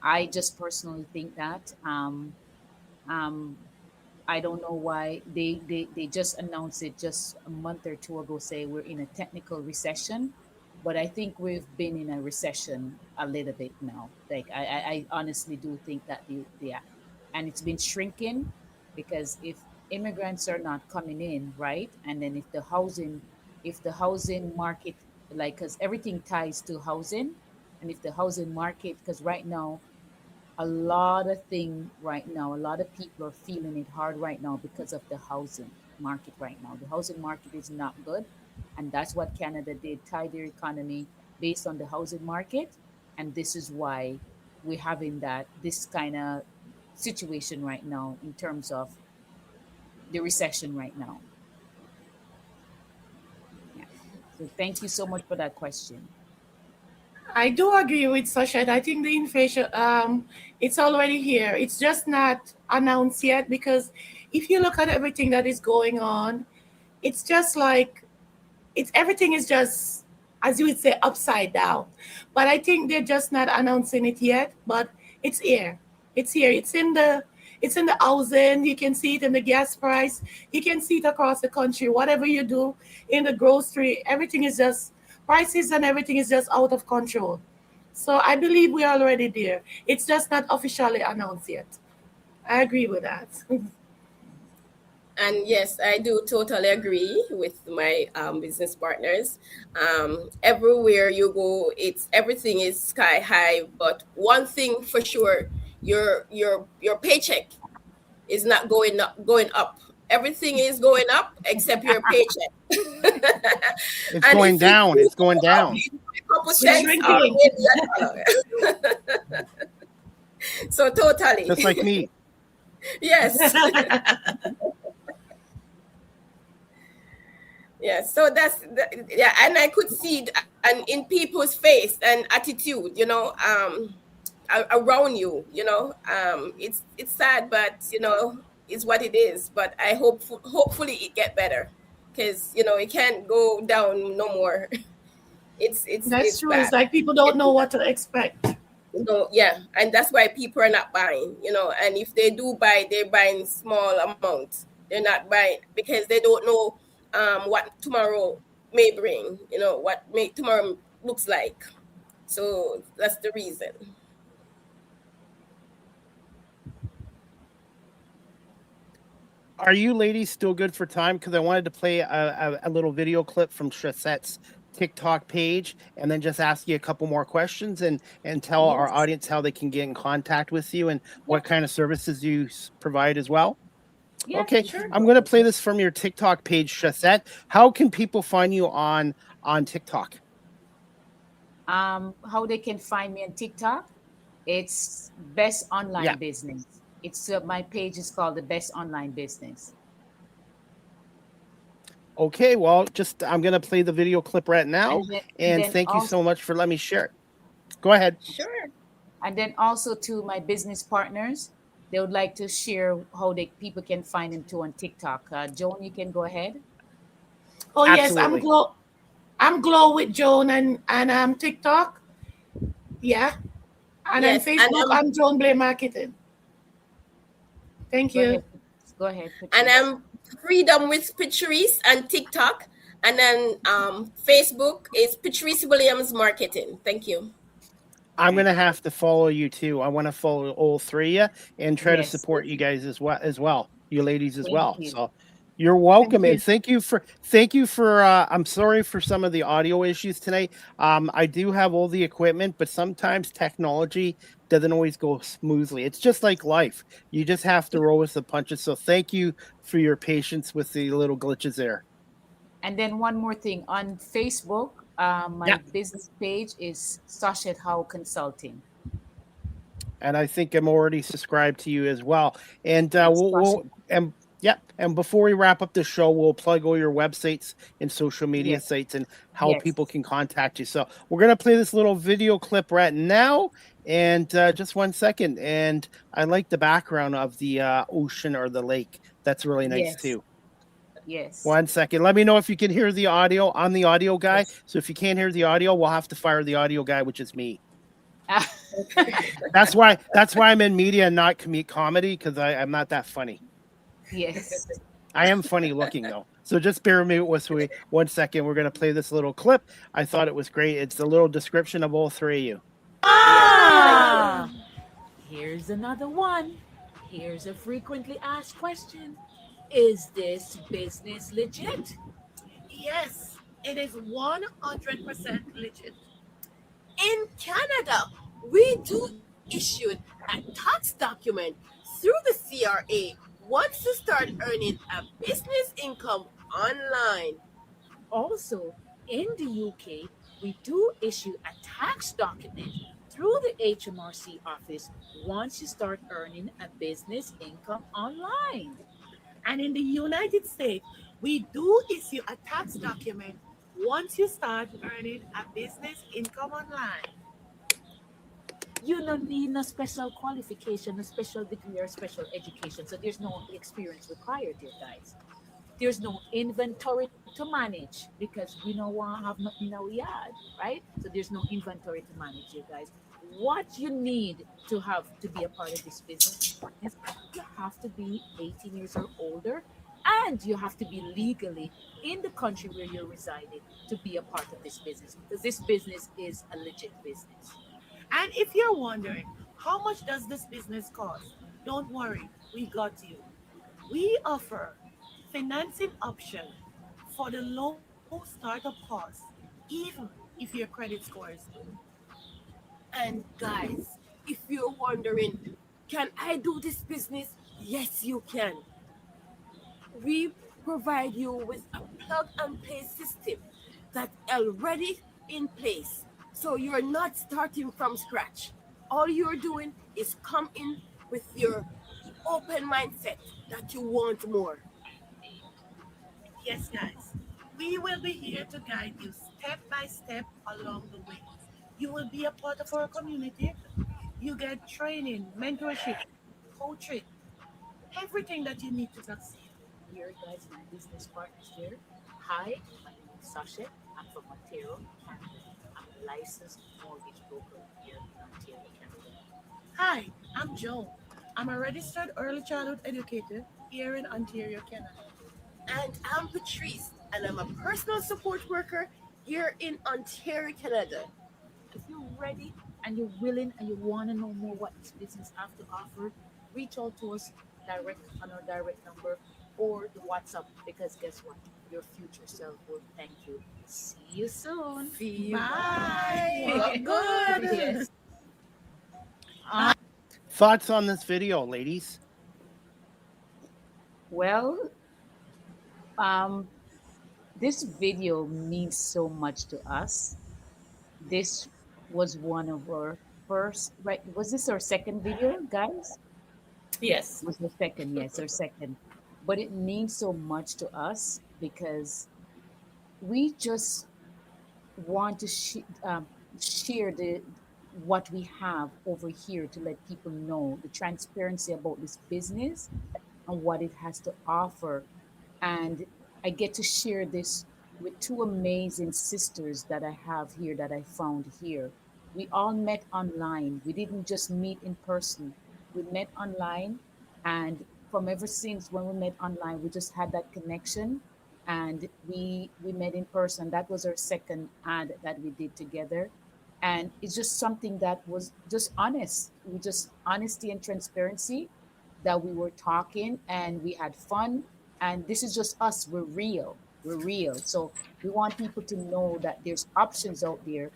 I just personally think that. Um, I don't know why they just announced it just a month or two ago, say we're in a technical recession, but I think we've been in a recession a little bit now. Like I honestly do think that yeah, and it's been shrinking because if immigrants are not coming in, right, and then if the housing market, like, because everything ties to housing, and if the housing market, because right now a lot of thing right now, a lot of people are feeling it hard right now because of the housing market right now. The housing market is not good, and that's what Canada did, tie their economy based on the housing market, and this is why we're having that this kind of situation right now in terms of the recession right now. Yeah. So thank you so much for that question. I do agree with Sasha. I think the inflation, it's already here. It's just not announced yet because if you look at everything that is going on, it's just like it's everything is just, as you would say, upside down. But I think they're just not announcing it yet. But it's here. It's here. It's in the housing. You can see it in the gas price. You can see it across the country. Whatever you do in the grocery, everything is just prices and everything is just out of control. So I believe we are already there. It's just not officially announced yet. I agree with that. And yes, I do totally agree with my business partners. Everywhere you go, it's everything is sky high. But one thing for sure, your paycheck is not going up. Everything is going up except your paycheck. It's And going if it down. It's going go up down. a couple It's cents or shrinking. maybe $1. So totally. Just like me. Yes. Yeah, so yeah, and I could see it and in people's face and attitude, you know, around you, you know. It's sad, but you know, it's what it is. But I hopefully it get better, because you know it can't go down no more. That's It's true. It's bad. like people don't It's know what to expect. no, yeah, and that's why people are not buying, you know. And if they do buy, they're buying small amounts. They're not buying because they don't know what tomorrow may bring, you know, what may tomorrow looks like. So that's the reason. Are you ladies still good for time? Because I wanted to play a little video clip from Chosette's TikTok page and then just ask you a couple more questions and tell our Yes. audience how they can get in contact with you and Yeah. what kind of services you provide as well? Yeah. Okay, You can I'm go going to ahead. play this from your TikTok page, Schosset. How can people find you on TikTok? How they can find me on TikTok? It's Best Yeah. Online Business. It's my page is called the Best Online Business. Okay, well, just I'm going to play the video clip right now, And and then thank you also so much for letting me share it. Go ahead. Sure. to my business partners, they would like to share how they people can find them too on TikTok. Joan, you can go ahead. Oh yes, Absolutely. I'm Glow with Joan and TikTok. Yeah. And on Yes, and Facebook, I'm Joan Blair Marketing. Thank Go you. ahead. Go ahead, and Patrice. I'm Freedom with Patrice and TikTok, and then Facebook is Patrice Williams Marketing. Thank you. I'm Right. gonna have to follow you too. I want to follow all three of you and try to Yes. support you guys as well, you ladies as Thank well. you. So you're Thank welcome and you. thank you for I'm sorry for some of the audio issues tonight. I do have all the equipment, but sometimes technology doesn't always go smoothly. It's just like life. You just have to roll with the punches. So thank you for your patience with the little glitches there. And then one more thing on Facebook, Yeah. my business page is Schosset Howe Consulting. And I think I'm already subscribed to you as well. And Yes, we'll Schosset. and yeah, and before we wrap up the show, we'll plug all your websites and social media Yes. sites and how Yes. people can contact you. So we're gonna play this little video clip right now, and just 1 second. And I like the background of the ocean or the lake. That's really nice Yes. too. Yes. 1 second. Let me know if you can hear the audio. I'm the audio guy. Yes. So if you can't hear the audio, we'll have to fire the audio guy, which is me. Okay. That's why I'm in media and not comedy because I'm not that funny. Yes. I am funny looking though. So just bear with me 1 second. We're gonna play this little clip. I thought it was great. It's a little description of all three of you. Yes, thank you. Ah, here's another one. Here's a frequently asked question. Is this business legit? Yes, it is 100% legit. In Canada, we do issue a tax document through the CRA once you start earning a business income online. Also, in the UK, we do issue a tax document through the HMRC office once you start earning a business income online. And in the United States, we do issue a tax document once you start earning a business income online. You don't need no special qualification, a special degree, or special education. So there's no experience required here, guys. There's no inventory to manage because we don't want to have nothing in our yard, right? So there's no inventory to manage, you guys. What you need to have to be a part of this business, you have to be 18 years or older, and you have to be legally in the country where you're residing to be a part of this business because this business is a legit business. And if you're wondering, how much does this business cost? Don't worry, we got you. We offer financing option for the low startup cost, even if your credit score is good. And guys, if you're wondering, can I do this business? Yes, you can. We provide you with a plug and play system that's already in place. So you're not starting from scratch. All you're doing is come in with your open mindset that you want more. Yes, guys, we will be here to guide you step by step along the way. You will be a part of our community. You get training, mentorship, coaching, everything that you need to succeed. Here, guys, my business partners here. Hi, my name is Sasha. I'm from Ontario, Canada. I'm a licensed mortgage broker here in Ontario, Canada. Hi, I'm Joan. I'm a registered early childhood educator here in Ontario, Canada. And I'm Patrice, and I'm a personal support worker here in Ontario, Canada. If you're ready and you're willing and you want to know more what this business have to offer, reach out to us direct on our direct number or the WhatsApp because guess what? your future self will thank you. See you soon. See you. Bye. Bye. Walk good. Yes. Thoughts on this video, ladies? Well, um, this video means so much to us. This was one of our first, right? Was this our second video, guys? Yes. Was the second, yes, our second. But it means so much to us because we just want to share the what we have over here to let people know the transparency about this business and what it has to offer. And I get to share this with two amazing sisters that I have here that I found here. We all met online. We didn't just meet in person. We met online, and from ever since when we met online, we just had that connection, and we met in person. That was our second ad that we did together, and it's just something that was just honest. We just honesty and transparency that we were talking and we had fun, and this is just us. We're real. So we want people to know that there's options out there,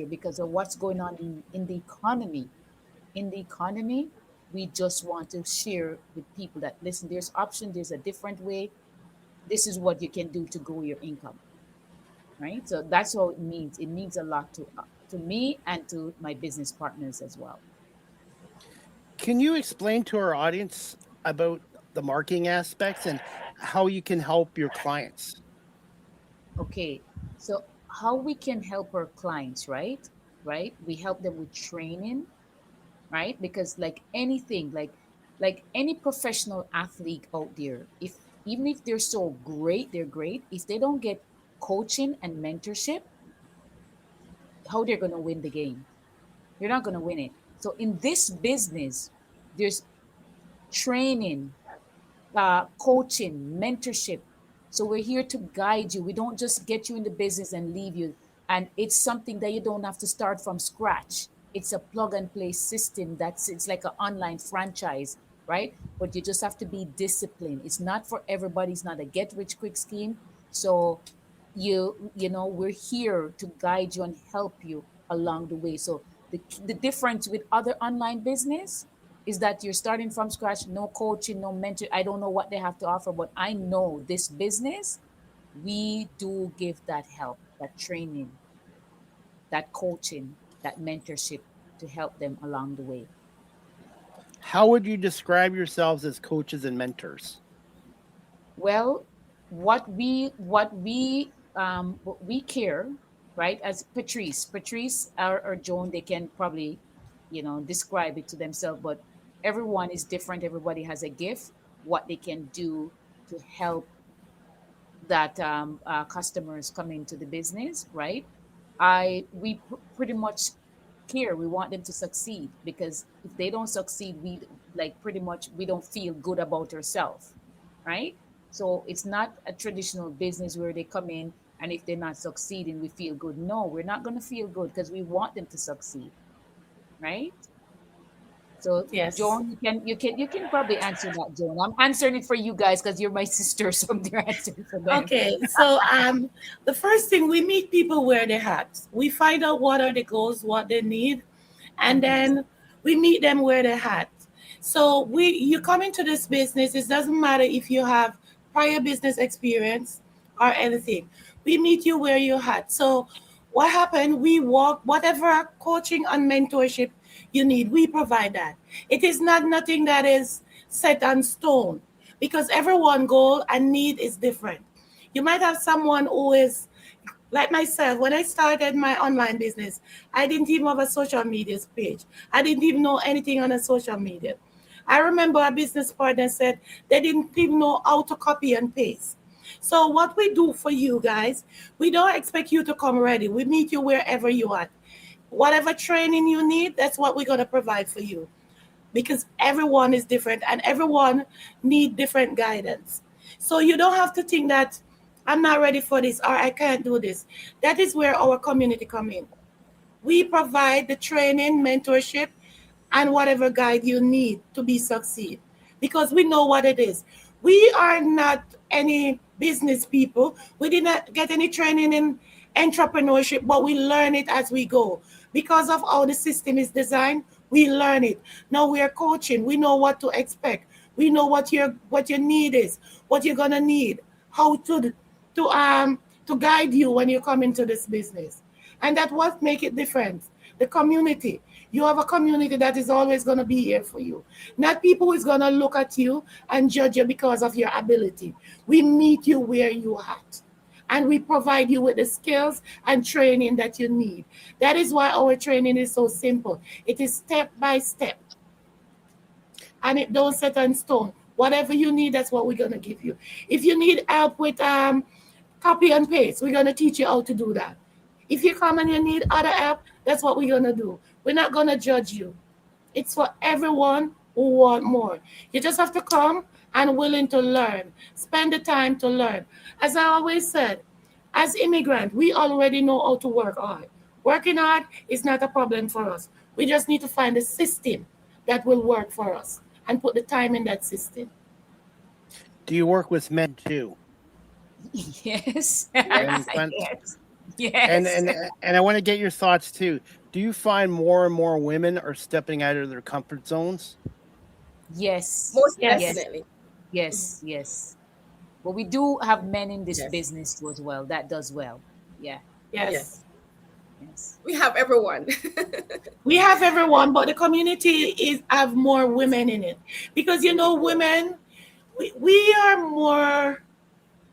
because of what's going on in the economy. In the economy, we just want to share with people that listen, there's option, there's a different way. This is what you can do to grow your income, right? So that's what it means. It means a lot to me and to my business partners as well. Can you explain to our audience about the marketing aspects and how you can help your clients? Okay, so how we can help our clients, right? Right? We help them with training, right? Because like anything, like any professional athlete out there, if even if they're so great, they're great. If they don't get coaching and mentorship, how they're gonna win the game? You're not gonna win it. So in this business, there's training, coaching, mentorship. So we're here to guide you. We don't just get you in the business and leave you. And it's something that you don't have to start from scratch. It's a plug and play system it's like an online franchise, right? But you just have to be disciplined. It's not for everybody. It's not a get rich quick scheme. So you know we're here to guide you and help you along the way. So the difference with other online business is that you're starting from scratch, no coaching, no mentor. I don't know what they have to offer, but I know this business, we do give that help, that training, that coaching, that mentorship to help them along the way. How would you describe yourselves as coaches and mentors? Well, what we care, right? As Patrice or Joan, they can probably, describe it to themselves, but everyone is different. Everybody has a gift, what they can do to help that customers come into the business, right? Pretty much care. We want them to succeed because if they don't succeed, we like pretty much we don't feel good about ourselves, right? So it's not a traditional business where they come in and if they're not succeeding, we feel good. No, we're not going to feel good because we want them to succeed, right? So, Yes. Joan, you can probably answer that, Joan. I'm answering it for you guys because you're my sister, so I'm answering for them. Okay, so the first thing, we meet people where they're at. We find out what are the goals, what they need, and Mhm. then we meet them where they're at. So you come into this business. It doesn't matter if you have prior business experience or anything. We meet you where you're at. So what happened? We walk whatever coaching and mentorship you need. We provide that. It is not nothing that is set on stone because everyone goal and need is different. You might have someone who is like myself. When I started my online business, I didn't even have a social media page. I didn't even know anything on a social media. I remember a business partner said they didn't even know how to copy and paste. So what we do for you guys, we don't expect you to come ready. We meet you wherever you are. Whatever training you need, that's what we're going to provide for you because everyone is different and everyone need different guidance. So you don't have to think that I'm not ready for this or I can't do this. That is where our community come in. We provide the training, mentorship, and whatever guide you need to be succeed because we know what it is. We are not any business people. We did not get any training in entrepreneurship, but we learn it as we go. Because of how the system is designed, we learn it. Now we are coaching. We know what to expect. We know what your need is, what you're gonna need, how to guide you when you come into this business. And that what make it different. The community. You have a community that is always going to be here for you. Not people who is going to look at you and judge you because of your ability. We meet you where you are at. And we provide you with the skills and training that you need. That is why our training is so simple. It is step by step. And it don't set on stone. Whatever you need, that's what we're going to give you. If you need help with copy and paste, we're going to teach you how to do that. If you come and you need other help, that's what we're going to do. We're not going to judge you. It's for everyone who want more. You just have to come and willing to learn. Spend the time to learn. As I always said, as immigrants, we already know how to work hard. Working hard is not a problem for us. We just need to find a system that will work for us and put the time in that system. Do you work with men too? Yes. And Yes. and Yes. and I want to get your thoughts too. Do you find more and more women are stepping out of their comfort zones? Yes. Most Yes. Yes. definitely. Yes. Yes. But we do have men in this Yes. business too as well. That does well. Yeah. Yes. Yes. Yes. We have everyone. We have everyone, but the community is have more women in it. Because women, we are more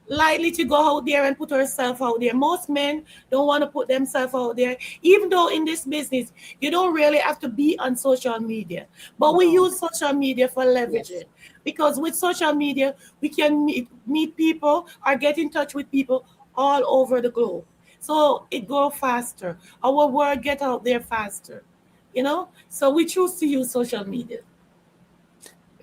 likely to go out there and put ourselves out there. Most men don't want to put themselves out there, even though in this business you don't really have to be on social media. But we No. use social media for leveraging because with social media we can meet people or get in touch with people all over the globe. So it go faster. Our word get out there faster. So we choose to use social media.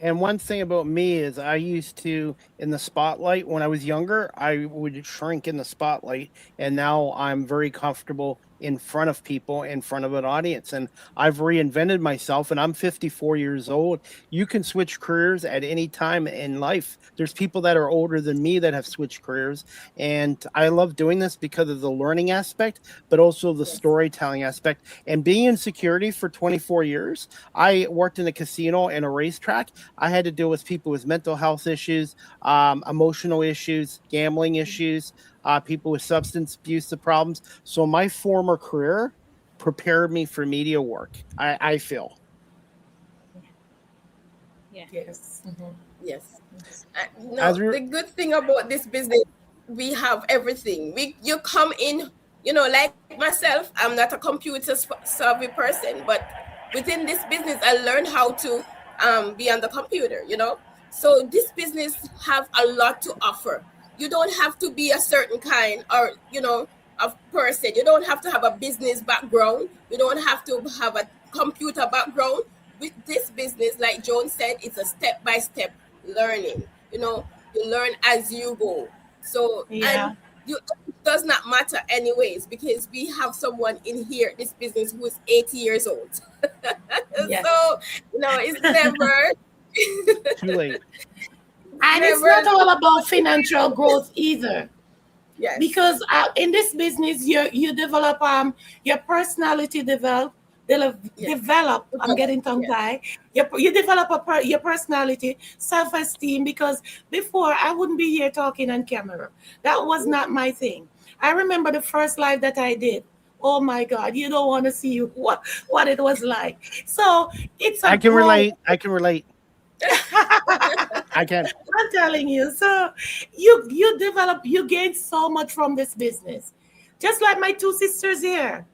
And one thing about me is I used to in the spotlight when I was younger, I would shrink in the spotlight, and now I'm very comfortable in front of people, in front of an audience, and I've reinvented myself and I'm 54 years old. You can switch careers at any time in life. There's people that are older than me that have switched careers, and I love doing this because of the learning aspect, but also the storytelling aspect. And being in security for 24 years, I worked in a casino and a racetrack. I had to deal with people with mental health issues, emotional issues, gambling issues, people with substance abuse problems. So my former career prepared me for media work. I feel. Yeah. Yes. Yes. No, As we the good thing about this business, we have everything. You come in, like myself, I'm not a computer savvy person, but within this business, I learned how to be on the computer. So this business have a lot to offer. You don't have to be a certain kind or of person. You don't have to have a business background. You don't have to have a computer background. With this business, like Joan said, it's a step by step learning. You learn as you go. So Yeah. and it does not matter anyways because we have someone in here, this business, who is 80 years old. Yes. So it's never too late. And it's never not all about financial growth either. yes. Because in this business you develop your personality develop. I'm getting tongue tied. You develop your personality, self-esteem. Because before I wouldn't be here talking on camera. That was not my thing. I remember the first live that I did. Oh my God, you don't want to see what it was like. So it's a I can growth. relate. I can relate. I can. I'm telling you. So you gain so much from this business. Just like my two sisters here.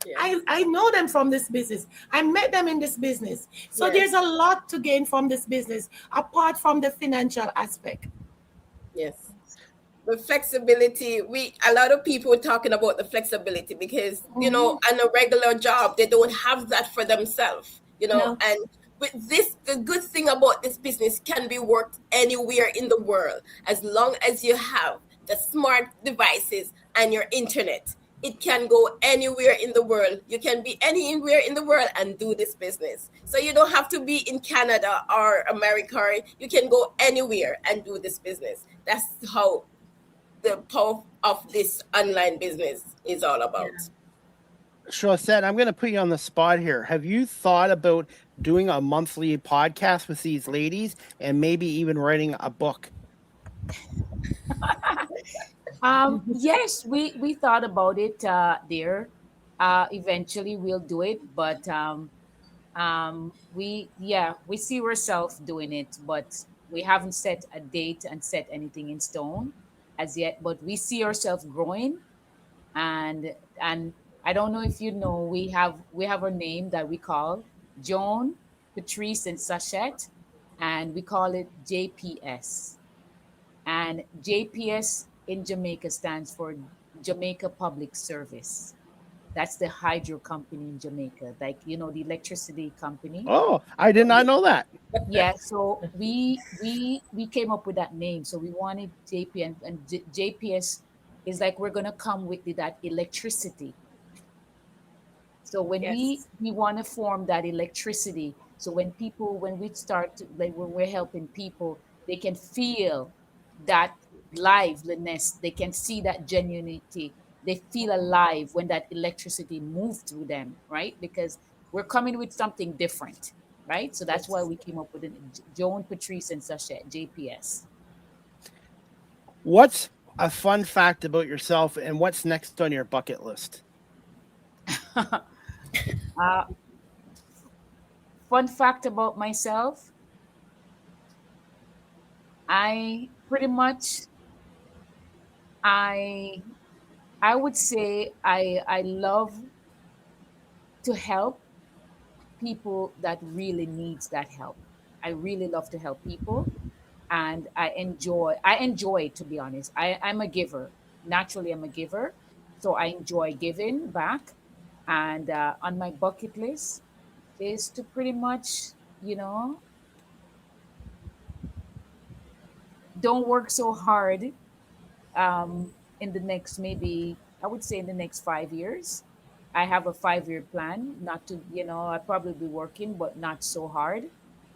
Yes. I know them from this business. I met them in this business. So Yes. there's a lot to gain from this business apart from the financial aspect. Yes. The flexibility, a lot of people talking about the flexibility because on a regular job they don't have that for themselves. No. And with this, the good thing about this business can be worked anywhere in the world as long as you have the smart devices and your internet. it can go anywhere in the world. You can be anywhere in the world and do this business. So you don't have to be in Canada or America. You can go anywhere and do this business. That's how the power of this online business is all about. Schosset, I'm going to put you on the spot here. Have you thought about doing a monthly podcast with these ladies and maybe even writing a book? Yes, we thought about it there. Eventually we'll do it, but we see ourselves doing it, but we haven't set a date and set anything in stone as yet. But we see ourselves growing, and I don't know if you know, we have our name that we call Joan, Patrice, and Schosset, and we call it JPS. And JPS in Jamaica stands for Jamaica Public Service. That's the hydro company in Jamaica, like the electricity company. Oh, I did not know that. Yeah, so we came up with that name. So we wanted JP, and JPS is like we're gonna come with that electricity. So when we Yes. we want to form that electricity, so when we start like when we're helping people, they can feel that liveliness, they can see that genuinity, they feel alive when that electricity moves through them, right? Because we're coming with something different, right? So that's why Yes. we came up with Joan, Patrice, and Sachet, JPS. What's a fun fact about yourself and what's next on your bucket list? uh, Fun fact about myself, I pretty much I I would say I love to help people that really needs that help. I really love to help people, and I enjoy, to be honest. I'm a giver. Naturally I'm a giver. So I enjoy giving back. And on my bucket list is to pretty much, you know, don't work so hard in the next, maybe I would say in the next 5 years. I have a 5 year plan, not to, I probably be working, but not so hard.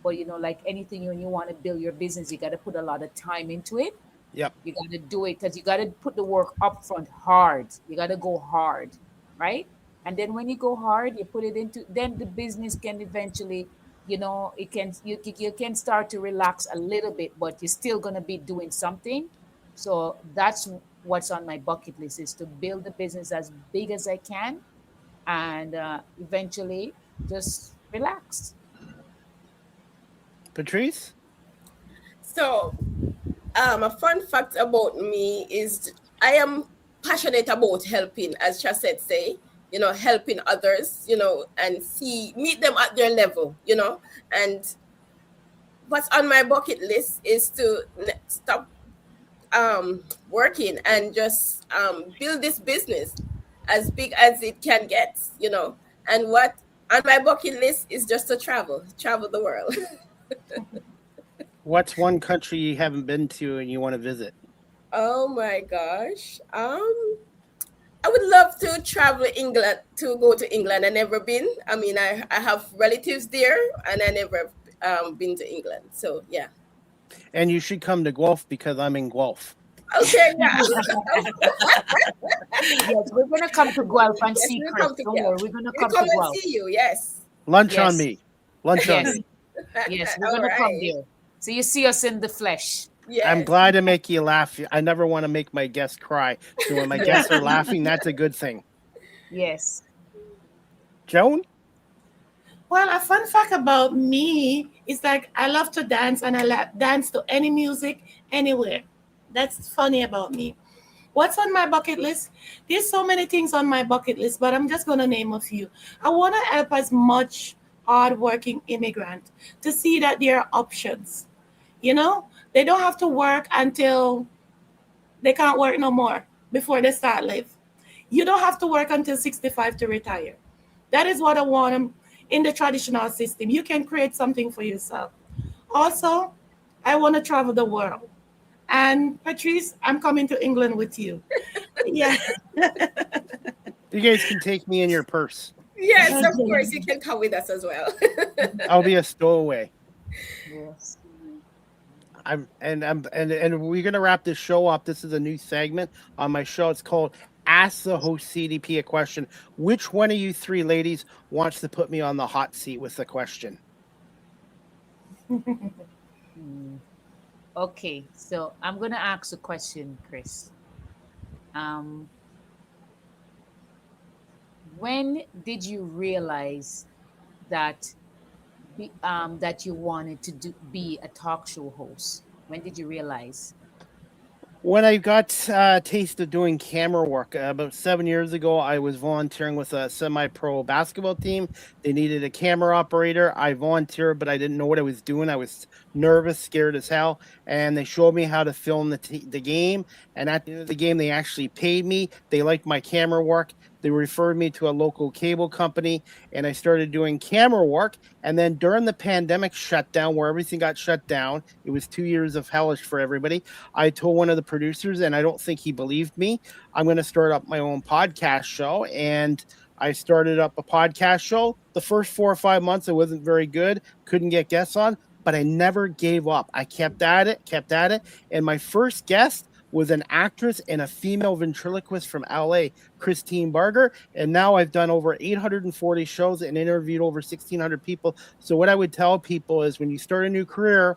But like anything, when you want to build your business, you got to put a lot of time into it. Yep. You got to do it because you got to put the work up front hard. You got to go hard, right? And then when you go hard, you put it into, then the business can eventually, it can, you can start to relax a little bit, but you're still going to be doing something. So that's what's on my bucket list, is to build the business as big as I can, and eventually just relax. Patrice? So, a fun fact about me is I am passionate about helping, as Chasset say, helping others, and meet them at their level, and what's on my bucket list is to stop working and just build this business as big as it can get, and what on my bucket list is just to travel the world. What's one country you haven't been to and you want to visit? Oh my gosh. I would love to travel England, to go to England. I never been. I mean, I have relatives there and I never been to England. So yeah. And you should come to Guelph because I'm in Guelph. Okay, yeah. Yes, we're gonna come to Guelph and Yes, see we'll Chris. come to Don't worry, Guelph. we're gonna We'll come come to and Guelph. see you, yes. Lunch on Yes, me. Lunch on yes, me. yes, we're All gonna come right. there. So you see us in the flesh. I'm Yes. glad to make you laugh. I never want to make my guests cry. So when my Yeah, guests are laughing, that's a good thing. yes. Joan? Well, a fun fact about me is like I love to dance and I dance to any music anywhere. That's funny about me. What's on my bucket list? There's so many things on my bucket list, but I'm just gonna name a few. I want to help as much hardworking immigrant to see that there are options. They don't have to work until they can't work no more before they start live. You don't have to work until 65 to retire. That is what I want them in the traditional system. You can create something for yourself. Also, I want to travel the world. And Patrice, I'm coming to England with you. Yeah. You guys can take me in your purse. Yes, of course, you can come with us as well. I'll be a stowaway. Yes. And we're gonna wrap this show up. This is a new segment on my show. It's called Ask the Host CDP a Question. Which one of you three ladies wants to put me on the hot seat with the question? Okay, so I'm gonna ask a question, Chris. When did you realize that that you wanted to be a talk show host? When did you realize? When I got a taste of doing camera work about 7 years ago, I was volunteering with a semi-pro basketball team. They needed a camera operator. I volunteered, but I didn't know what I was doing. I was nervous, scared as hell, and they showed me how to film the game. And at the end of the game, they actually paid me. They liked my camera work. They referred me to a local cable company, and I started doing camera work. And then during the pandemic shutdown, where everything got shut down, it was 2 years of hellish for everybody. I told one of the producers, and I don't think he believed me, I'm going to start up my own podcast show. And I started up a podcast show. The first 4 or 5 months, it wasn't very good. Couldn't get guests on, but I never gave up. I kept at it. And my first guest was an actress and a female ventriloquist from LA, Christine Barger. And now I've done over 840 shows and interviewed over 1,600 people. So what I would tell people is when you start a new career,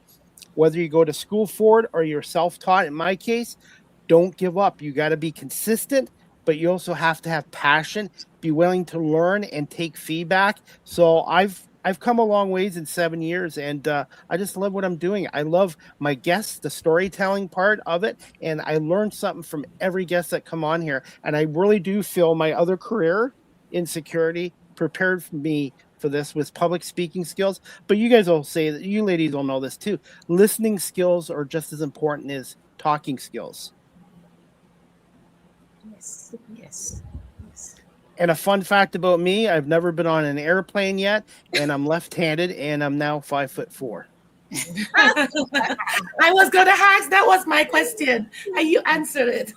whether you go to school for it or you're self-taught, in my case, don't give up. You got to be consistent, but you also have to have passion, be willing to learn and take feedback. So I've come a long ways in 7 years, and I just love what I'm doing. I love my guests, the storytelling part of it, and I learned something from every guest that come on here. And I really do feel my other career in security prepared me for this with public speaking skills. But you guys will say that, you ladies will know this too. Listening skills are just as important as talking skills. Yes. And a fun fact about me, I've never been on an airplane yet, and I'm left-handed, and I'm now 5'4". I was going to ask, that was my question, and you answered it.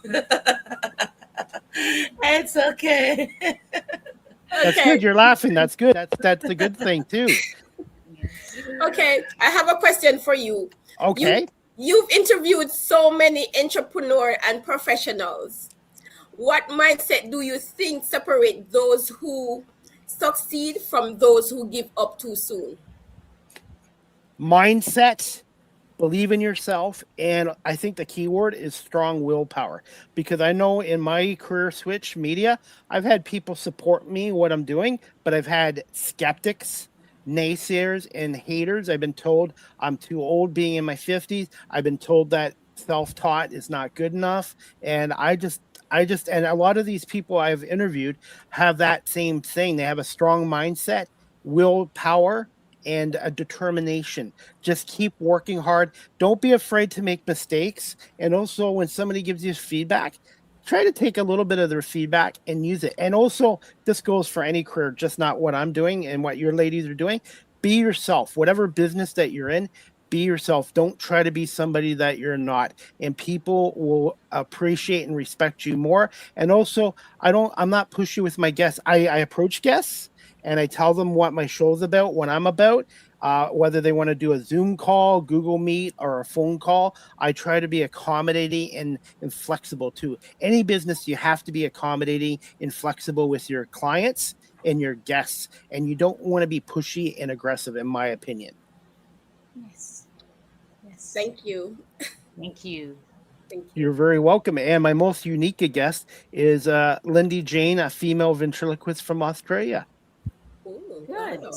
It's okay. That's good. You're laughing. That's good. That's a good thing too. Okay, I have a question for you. Okay. You've interviewed so many entrepreneurs and professionals. What mindset do you think separate those who succeed from those who give up too soon? Mindset, believe in yourself, and I think the key word is strong willpower. Because I know in my career switch media, I've had people support me, what I'm doing, but I've had skeptics, naysayers, and haters. I've been told I'm too old being in my 50s. I've been told that self-taught is not good enough. And and a lot of these people I've interviewed have that same thing. They have a strong mindset, willpower, and a determination. Just keep working hard. Don't be afraid to make mistakes. And also when somebody gives you feedback, try to take a little bit of their feedback and use it. And also this goes for any career, just not what I'm doing and what your ladies are doing. Be yourself, whatever business that you're in. Be yourself. Don't try to be somebody that you're not, and people will appreciate and respect you more. And also, I'm not pushy with my guests. I approach guests and I tell them what my show's about, what I'm about, whether they want to do a Zoom call, Google Meet, or a phone call. I try to be accommodating and flexible too. Any business, you have to be accommodating and flexible with your clients and your guests, and you don't want to be pushy and aggressive, in my opinion. Yes. Thank you. Thank you. You're very welcome. And my most unique guest is Lindy Jane, a female ventriloquist from Australia. Ooh, Good. wow.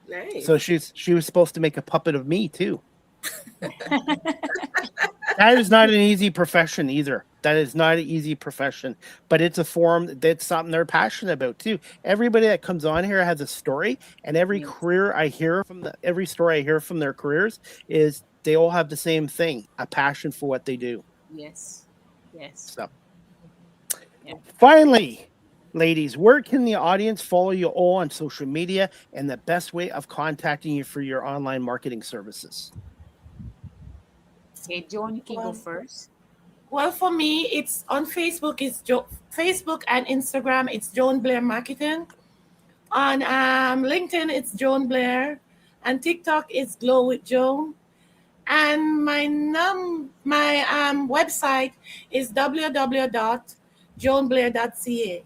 Nice. So she was supposed to make a puppet of me too. That is not an easy profession either. That is not an easy profession, but it's a form that's something they're passionate about too. Everybody that comes on here has a story, and every career I hear every story I hear from their careers is they all have the same thing, a passion for what they do. Yes. So, finally, ladies, where can the audience follow you all on social media and the best way of contacting you for your online marketing services? Okay, Joan, you can go first. Well, for me, it's on Facebook. Facebook and Instagram. It's Joan Blair Marketing. On LinkedIn, it's Joan Blair, and TikTok is Glow with Joan. And my website is www.joanblair.ca.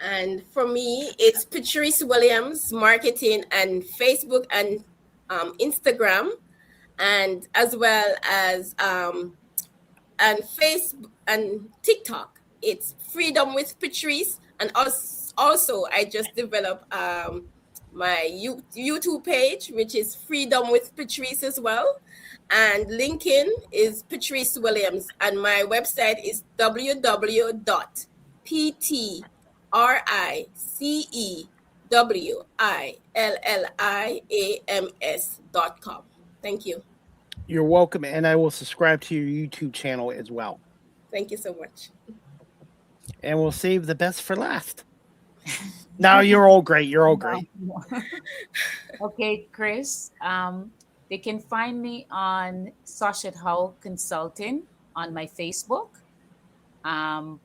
And for me, it's Patrice Williams Marketing and Facebook and Instagram, and as well as and Facebook and TikTok. It's Freedom with Patrice, and also I just developed my YouTube page, which is Freedom with Patrice as well. And LinkedIn is Patrice Williams, and my website is www.PTRICEWILLIAMS.com. Thank you. You're welcome, and I will subscribe to your YouTube channel as well. Thank you so much. And we'll save the best for last. Now you're all great. You're all great. Okay, Chris. They can find me on Howe Consulting on my Facebook. And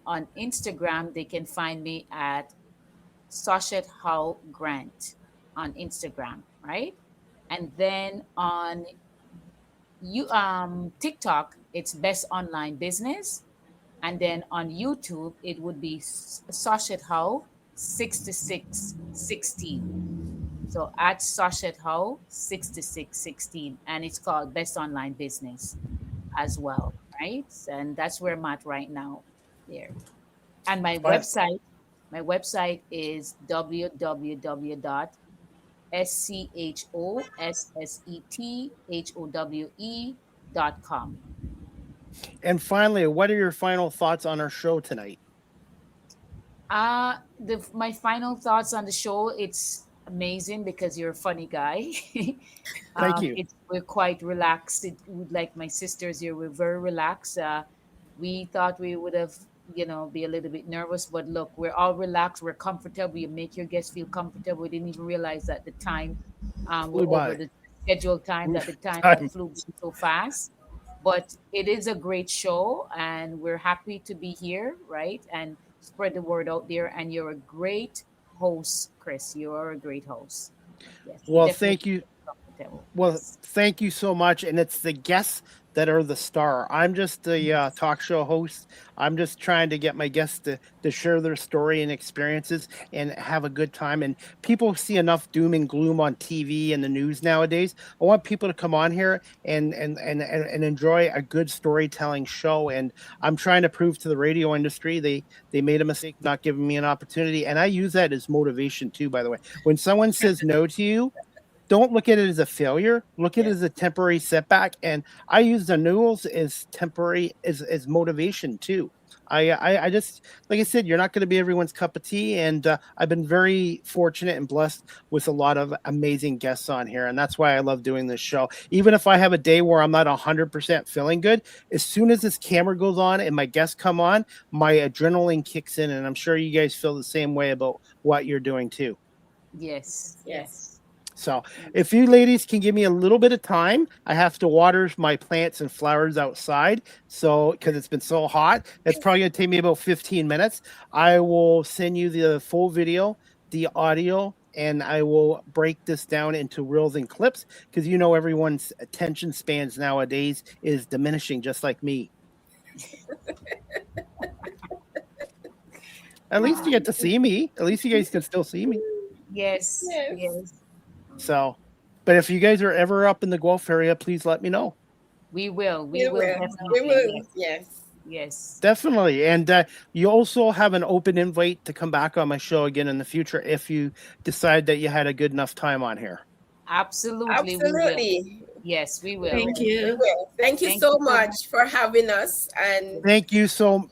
on Instagram, they can find me at Howe Grant on Instagram, right? And then on TikTok, it's Best Online Business. And then on YouTube, it would be Howe 6616. So at Howe 6616. And it's called Best Online Business as well, right? And that's where I'm at right now there. And my website is www.schossethowe.com. And finally, what are your final thoughts on our show tonight? My final thoughts on the show, it's amazing because you're a funny guy. Thank you. We're quite relaxed. Like my sisters here, we're very relaxed. We thought we would have, be a little bit nervous, but look, we're all relaxed. We're comfortable. You make your guests feel comfortable. We didn't even realize that the time we're over the scheduled time, that the time flew so fast. But it is a great show, and we're happy to be here, right? And spread the word out there. And you're a great host, Chris. You are a great host. Yes, well, thank you. Well, thank you so much. And it's the guests that are the star. I'm just the talk show host. I'm just trying to get my guests to share their story and experiences and have a good time. And people see enough doom and gloom on TV and the news nowadays. I want people to come on here and enjoy a good storytelling show. And I'm trying to prove to the radio industry they made a mistake not giving me an opportunity. And I use that as motivation too, by the way. When someone says no to you, don't look at it as a failure. Look at it as a temporary setback. And I use the noodles as temporary, as motivation too. I just, like I said, you're not going to be everyone's cup of tea. And I've been very fortunate and blessed with a lot of amazing guests on here. And that's why I love doing this show. Even if I have a day where I'm not 100% feeling good, as soon as this camera goes on and my guests come on, my adrenaline kicks in. And I'm sure you guys feel the same way about what you're doing too. Yes. So if you ladies can give me a little bit of time, I have to water my plants and flowers outside. So because it's been so hot, it's probably going to take me about 15 minutes. I will send you the full video, the audio, and I will break this down into reels and clips because everyone's attention spans nowadays is diminishing, just like me. At least you get to see me. At least you guys can still see me. Yes. So, but if you guys are ever up in the Guelph area, please let me know. We will. We will. Definitely. Yes. Definitely. And you also have an open invite to come back on my show again in the future if you decide that you had a good enough time on here. Absolutely. We will. Yes, we will. Thank you. Thank you so much for having us. And thank you so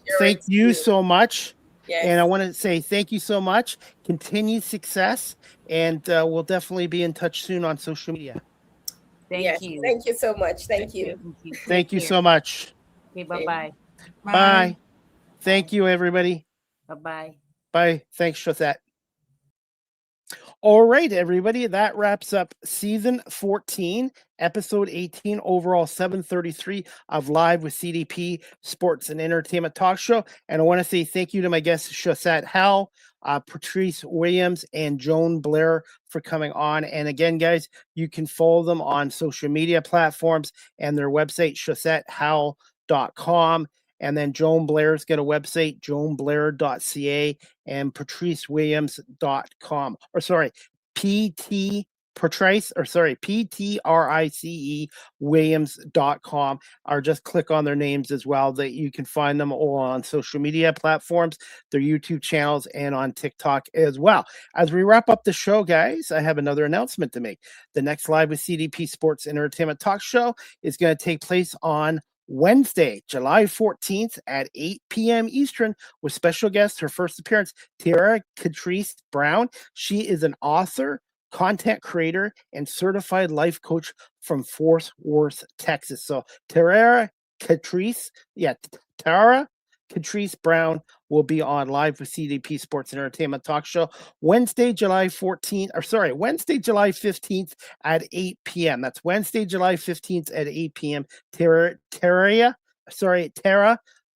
much. Yes. And I want to say thank you so much. Continued success. And we'll definitely be in touch soon on social media. Thank you. Thank you so much. Thank you. Thank you so much. Okay, bye-bye. Bye. Thank you, everybody. Bye-bye. Bye. Thanks, Schosset. All right, everybody, that wraps up season 14, episode 18, overall 733 of Live with CDP Sports and Entertainment Talk Show. And I want to say thank you to my guests, Schosset, Howe, Patrice Williams, and Joan Blair for coming on. And again, guys, you can follow them on social media platforms and their website, SchossetHowe.com. And then Joan Blair's got a website, joanblair.ca, and patricewilliams.com. Or sorry, Patrice Williams.com, or just click on their names as well. That you can find them all on social media platforms, their YouTube channels, and on TikTok as well. As we wrap up the show, guys, I have another announcement to make. The next Live with CDP Sports and Entertainment Talk Show is going to take place on Wednesday, July 14th at 8 p.m. Eastern with special guest, her first appearance, Patrice Brown. She is an author, content creator, and certified life coach from Fort Worth, Texas. So Tara Patrice Brown will be on Live with CDP Sports and Entertainment Talk Show Wednesday, July 15th at 8 p.m. That's Wednesday, July 15th at 8 p.m. Tara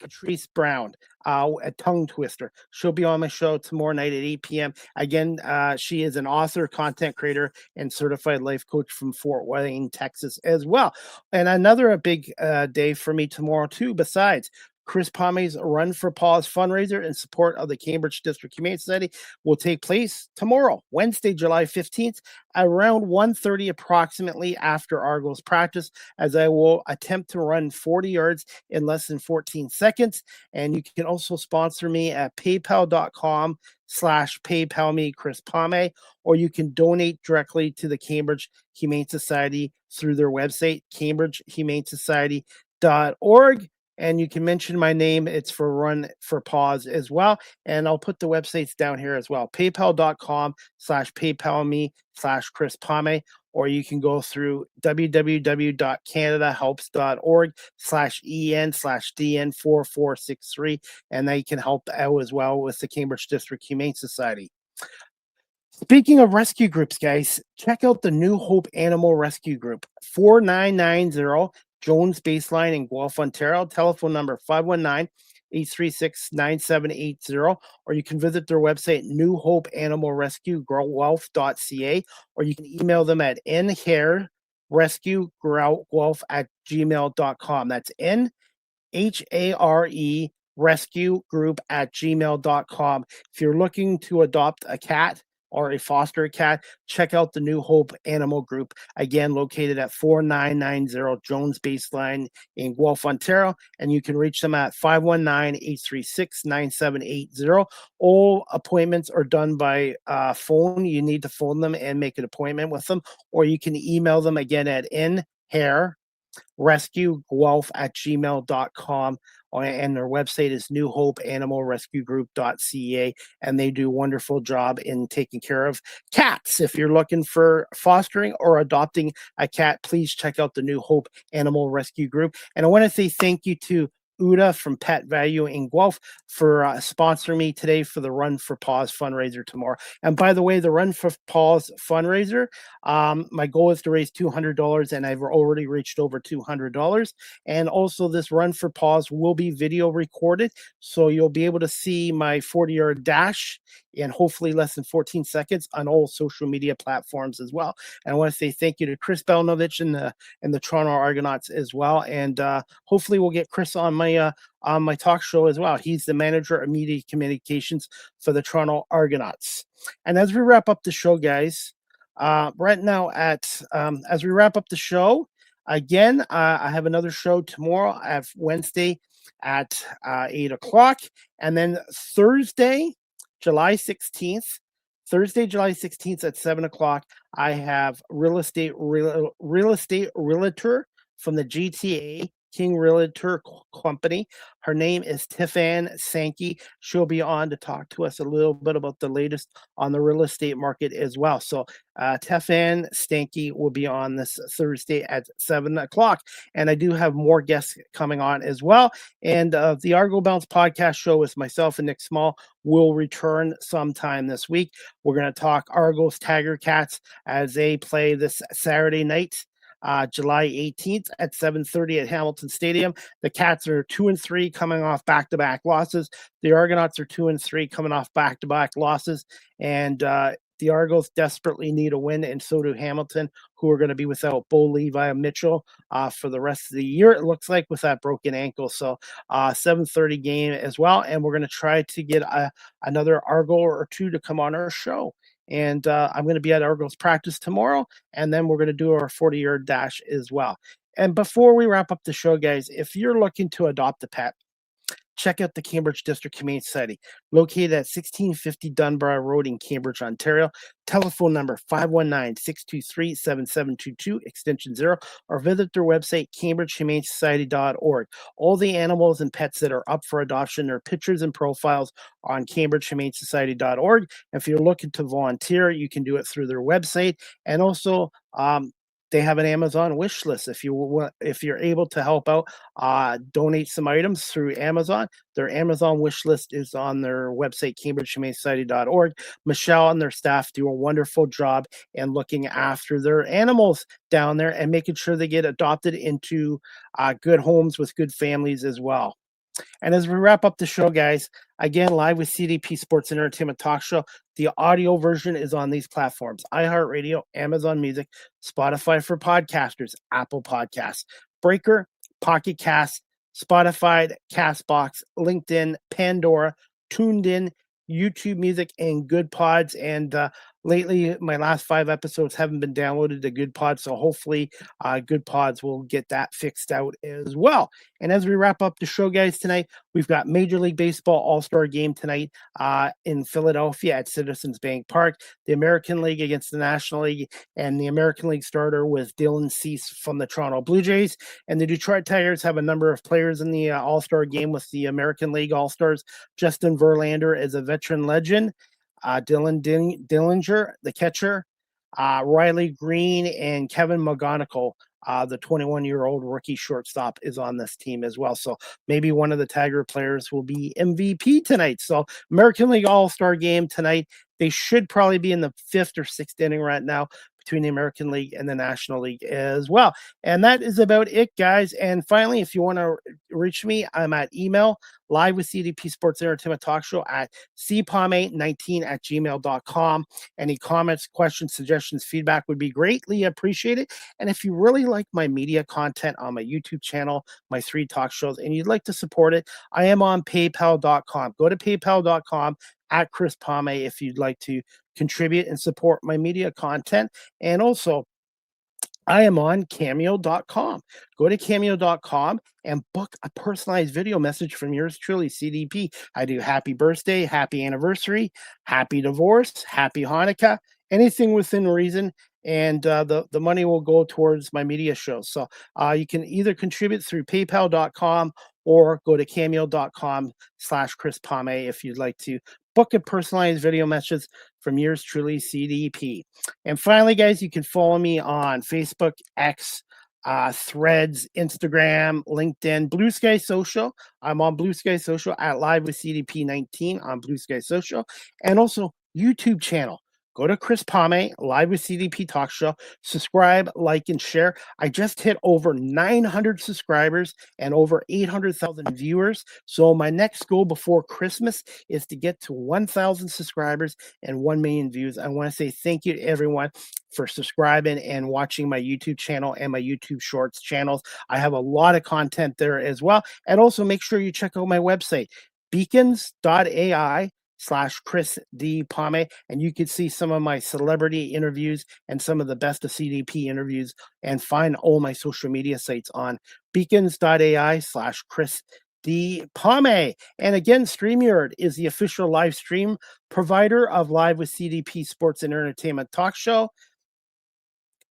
Patrice Brown, a tongue twister. She'll be on my show tomorrow night at 8 p.m. Again, she is an author, content creator, and certified life coach from Fort Wayne, Texas as well. And another big day for me tomorrow too, besides Chris Pome's Run for Paws fundraiser in support of the Cambridge District Humane Society will take place tomorrow, Wednesday, July 15th, around 1:30 approximately after Argos practice, as I will attempt to run 40 yards in less than 14 seconds. And you can also sponsor me at paypal.com/PayPalMe Chris Pome, or you can donate directly to the Cambridge Humane Society through their website, cambridgehumanesociety.org. And you can mention my name. It's for Run for Paws as well. And I'll put the websites down here as well. PayPal.com/PayPalMe/Chris Pome, or you can go through www.canadahelps.org/EN/DN4463. And they can help out as well with the Cambridge District Humane Society. Speaking of rescue groups, guys, check out the New Hope Animal Rescue Group, 4990 Jones Baseline in Guelph, Ontario. Telephone number 519-836-9780, or you can visit their website, newhopeanimalrescueguelph.ca, or you can email them at nharerescueguelph@gmail.com. That's NHARE rescuegroup@gmail.com. If you're looking to adopt a cat or a foster cat, check out the New Hope Animal Group, again located at 4990 Jones Baseline in Guelph, Ontario, and you can reach them at 519-836-9780. All appointments are done by phone. You need to phone them and make an appointment with them, or you can email them again at nharerescueguelph@gmail.com, and their website is newhopeanimalrescuegroup.ca, and they do a wonderful job in taking care of cats. If you're looking for fostering or adopting a cat, please check out the New Hope Animal Rescue Group. And I want to say thank you to Uda from Pet Value in Guelph for sponsoring me today for the Run for Paws fundraiser tomorrow. And by the way, the Run for Paws fundraiser, my goal is to raise $200, and I've already reached over $200. And also this Run for Paws will be video recorded, so you'll be able to see my 40-yard dash in hopefully less than 14 seconds on all social media platforms as well. And I want to say thank you to Chris Belnovich and the Toronto Argonauts as well. And hopefully we'll get Chris on my talk show as well. He's the manager of media communications for the Toronto Argonauts. And as we wrap up the show, guys, right now as we wrap up the show, again, I have another show tomorrow at Wednesday at 8 o'clock. And then Thursday, July 16th at 7 o'clock, I have real estate realtor from the GTA King Realtor Company. Her name is Tiffany Sankey. She'll be on to talk to us a little bit about the latest on the real estate market as well. So Tiffany Sankey will be on this Thursday at 7 o'clock. And I do have more guests coming on as well. And the Argo Bounce podcast show with myself and Nick Small will return sometime this week. We're going to talk Argos Tiger Cats as they play this Saturday night, July 18th at 7:30 at Hamilton Stadium. The Cats are 2-3 coming off back-to-back losses. The Argonauts are 2-3 coming off back-to-back losses. And the Argos desperately need a win, and so do Hamilton, who are going to be without Bo Levi Mitchell for the rest of the year, it looks like, with that broken ankle. So 7:30 game as well, and we're going to try to get another Argo or two to come on our show. And I'm going to be at Argos practice tomorrow, and then we're going to do our 40-yard dash as well. And before we wrap up the show, guys, if you're looking to adopt a pet, check out the Cambridge District Humane Society, located at 1650 Dunbar Road in Cambridge, Ontario. Telephone number 519-623-7722, extension 0, or visit their website, cambridgehumanesociety.org. All the animals and pets that are up for adoption, their pictures and profiles on cambridgehumanesociety.org. And if you're looking to volunteer, you can do it through their website. And also, they have an Amazon wish list. If you're able to help out, donate some items through Amazon. Their Amazon wish list is on their website, cambridgehumanesociety.org. Michelle and their staff do a wonderful job in looking after their animals down there and making sure they get adopted into good homes with good families as well. And as we wrap up the show, guys, again, live with CDP Sports and Entertainment Talk Show. The audio version is on these platforms: iHeartRadio, Amazon Music, Spotify for podcasters, Apple Podcasts, Breaker, Pocket Cast, Spotify, Castbox, LinkedIn, Pandora, Tuned In, YouTube Music, and Good Pods. And lately, my last 5 episodes haven't been downloaded to Good Pods, so hopefully Good Pods will get that fixed out as well. And as we wrap up the show, guys, tonight, we've got Major League Baseball All-Star Game tonight in Philadelphia at Citizens Bank Park. The American League against the National League, and the American League starter with Dylan Cease from the Toronto Blue Jays. And the Detroit Tigers have a number of players in the All-Star Game with the American League All-Stars. Justin Verlander is a veteran legend. Dylan Dillinger, the catcher, Riley Green, and Kevin McGonigal, the 21-year-old rookie shortstop, is on this team as well. So maybe one of the Tiger players will be MVP tonight. So American League All-Star Game tonight. They should probably be in the 5th or 6th inning right now between the American League and the National League as well. And that is about it, guys. And finally, if you want to reach me, I'm at email, live with CDP Sports Entertainment Talk Show at cpalme19@gmail.com. Any comments, questions, suggestions, feedback would be greatly appreciated. And if you really like my media content on my YouTube channel, my 3 talk shows, and you'd like to support it, I am on paypal.com. Go to paypal.com at Chris Palme if you'd like to contribute and support my media content. And also, I am on cameo.com. Go to cameo.com and book a personalized video message from yours truly, CDP. I do happy birthday, happy anniversary, happy divorce, happy Hanukkah, anything within reason. And the money will go towards my media shows. So you can either contribute through paypal.com or go to cameo.com/Chris Palme if you'd like to book a personalized video message from yours truly, CDP. And finally, guys, you can follow me on Facebook, X, Threads, Instagram, LinkedIn, Blue Sky Social. I'm on Blue Sky Social at Live with CDP19 on Blue Sky Social, and also YouTube channel. Go to Chris Palme, Live with CDP Talk Show. Subscribe, like, and share. I just hit over 900 subscribers and over 800,000 viewers. So my next goal before Christmas is to get to 1,000 subscribers and 1 million views. I want to say thank you to everyone for subscribing and watching my YouTube channel and my YouTube Shorts channels. I have a lot of content there as well. And also make sure you check out my website, beacons.ai/Chris D. Palme, and you can see some of my celebrity interviews and some of the best of CDP interviews, and find all my social media sites on beacons.ai/Chris D. Palme. And again, StreamYard is the official live stream provider of Live with CDP Sports and Entertainment Talk Show.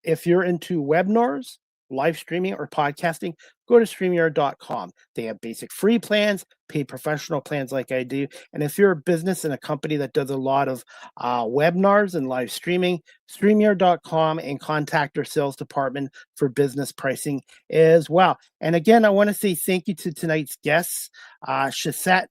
If you're into webinars, live streaming, or podcasting, go to StreamYard.com. They have basic free plans, paid professional plans like I do. And if you're a business and a company that does a lot of webinars and live streaming, StreamYard.com, and contact our sales department for business pricing as well. And again, I want to say thank you to tonight's guests, Schosset,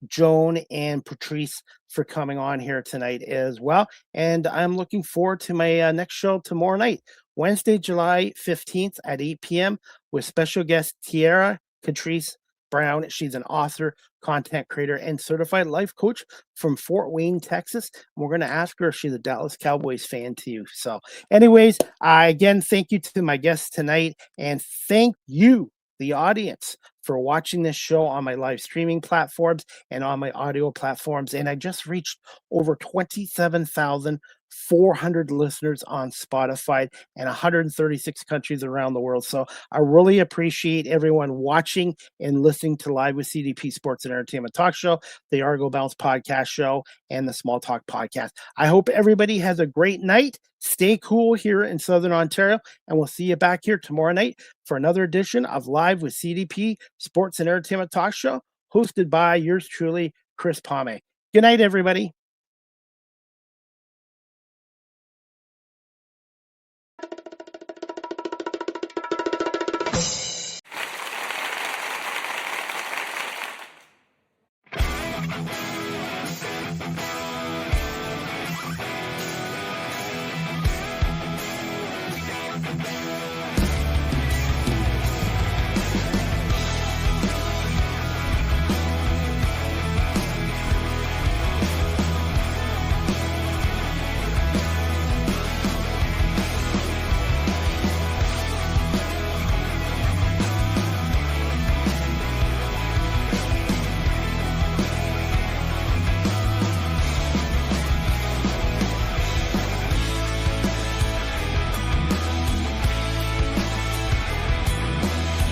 Joan, and Patrice, for coming on here tonight as well. And I'm looking forward to my next show tomorrow night, Wednesday, July 15th at 8 p.m. with special guest Tiara Patrice Brown. She's an author, content creator, and certified life coach from Fort Wayne, Texas. We're going to ask her if she's a Dallas Cowboys fan too. So anyways, again, thank you to my guests tonight, and thank you, the audience, for watching this show on my live streaming platforms and on my audio platforms. And I just reached over 27,400 listeners on Spotify and 136 countries around the world. So I really appreciate everyone watching and listening to Live with CDP Sports and Entertainment Talk Show, the Argo Bounce Podcast Show, and the Small Talk Podcast. I hope everybody has a great night. Stay cool here in Southern Ontario, and we'll see you back here tomorrow night for another edition of Live with CDP Sports and Entertainment Talk Show, hosted by yours truly, Chris Palme. Good night, everybody.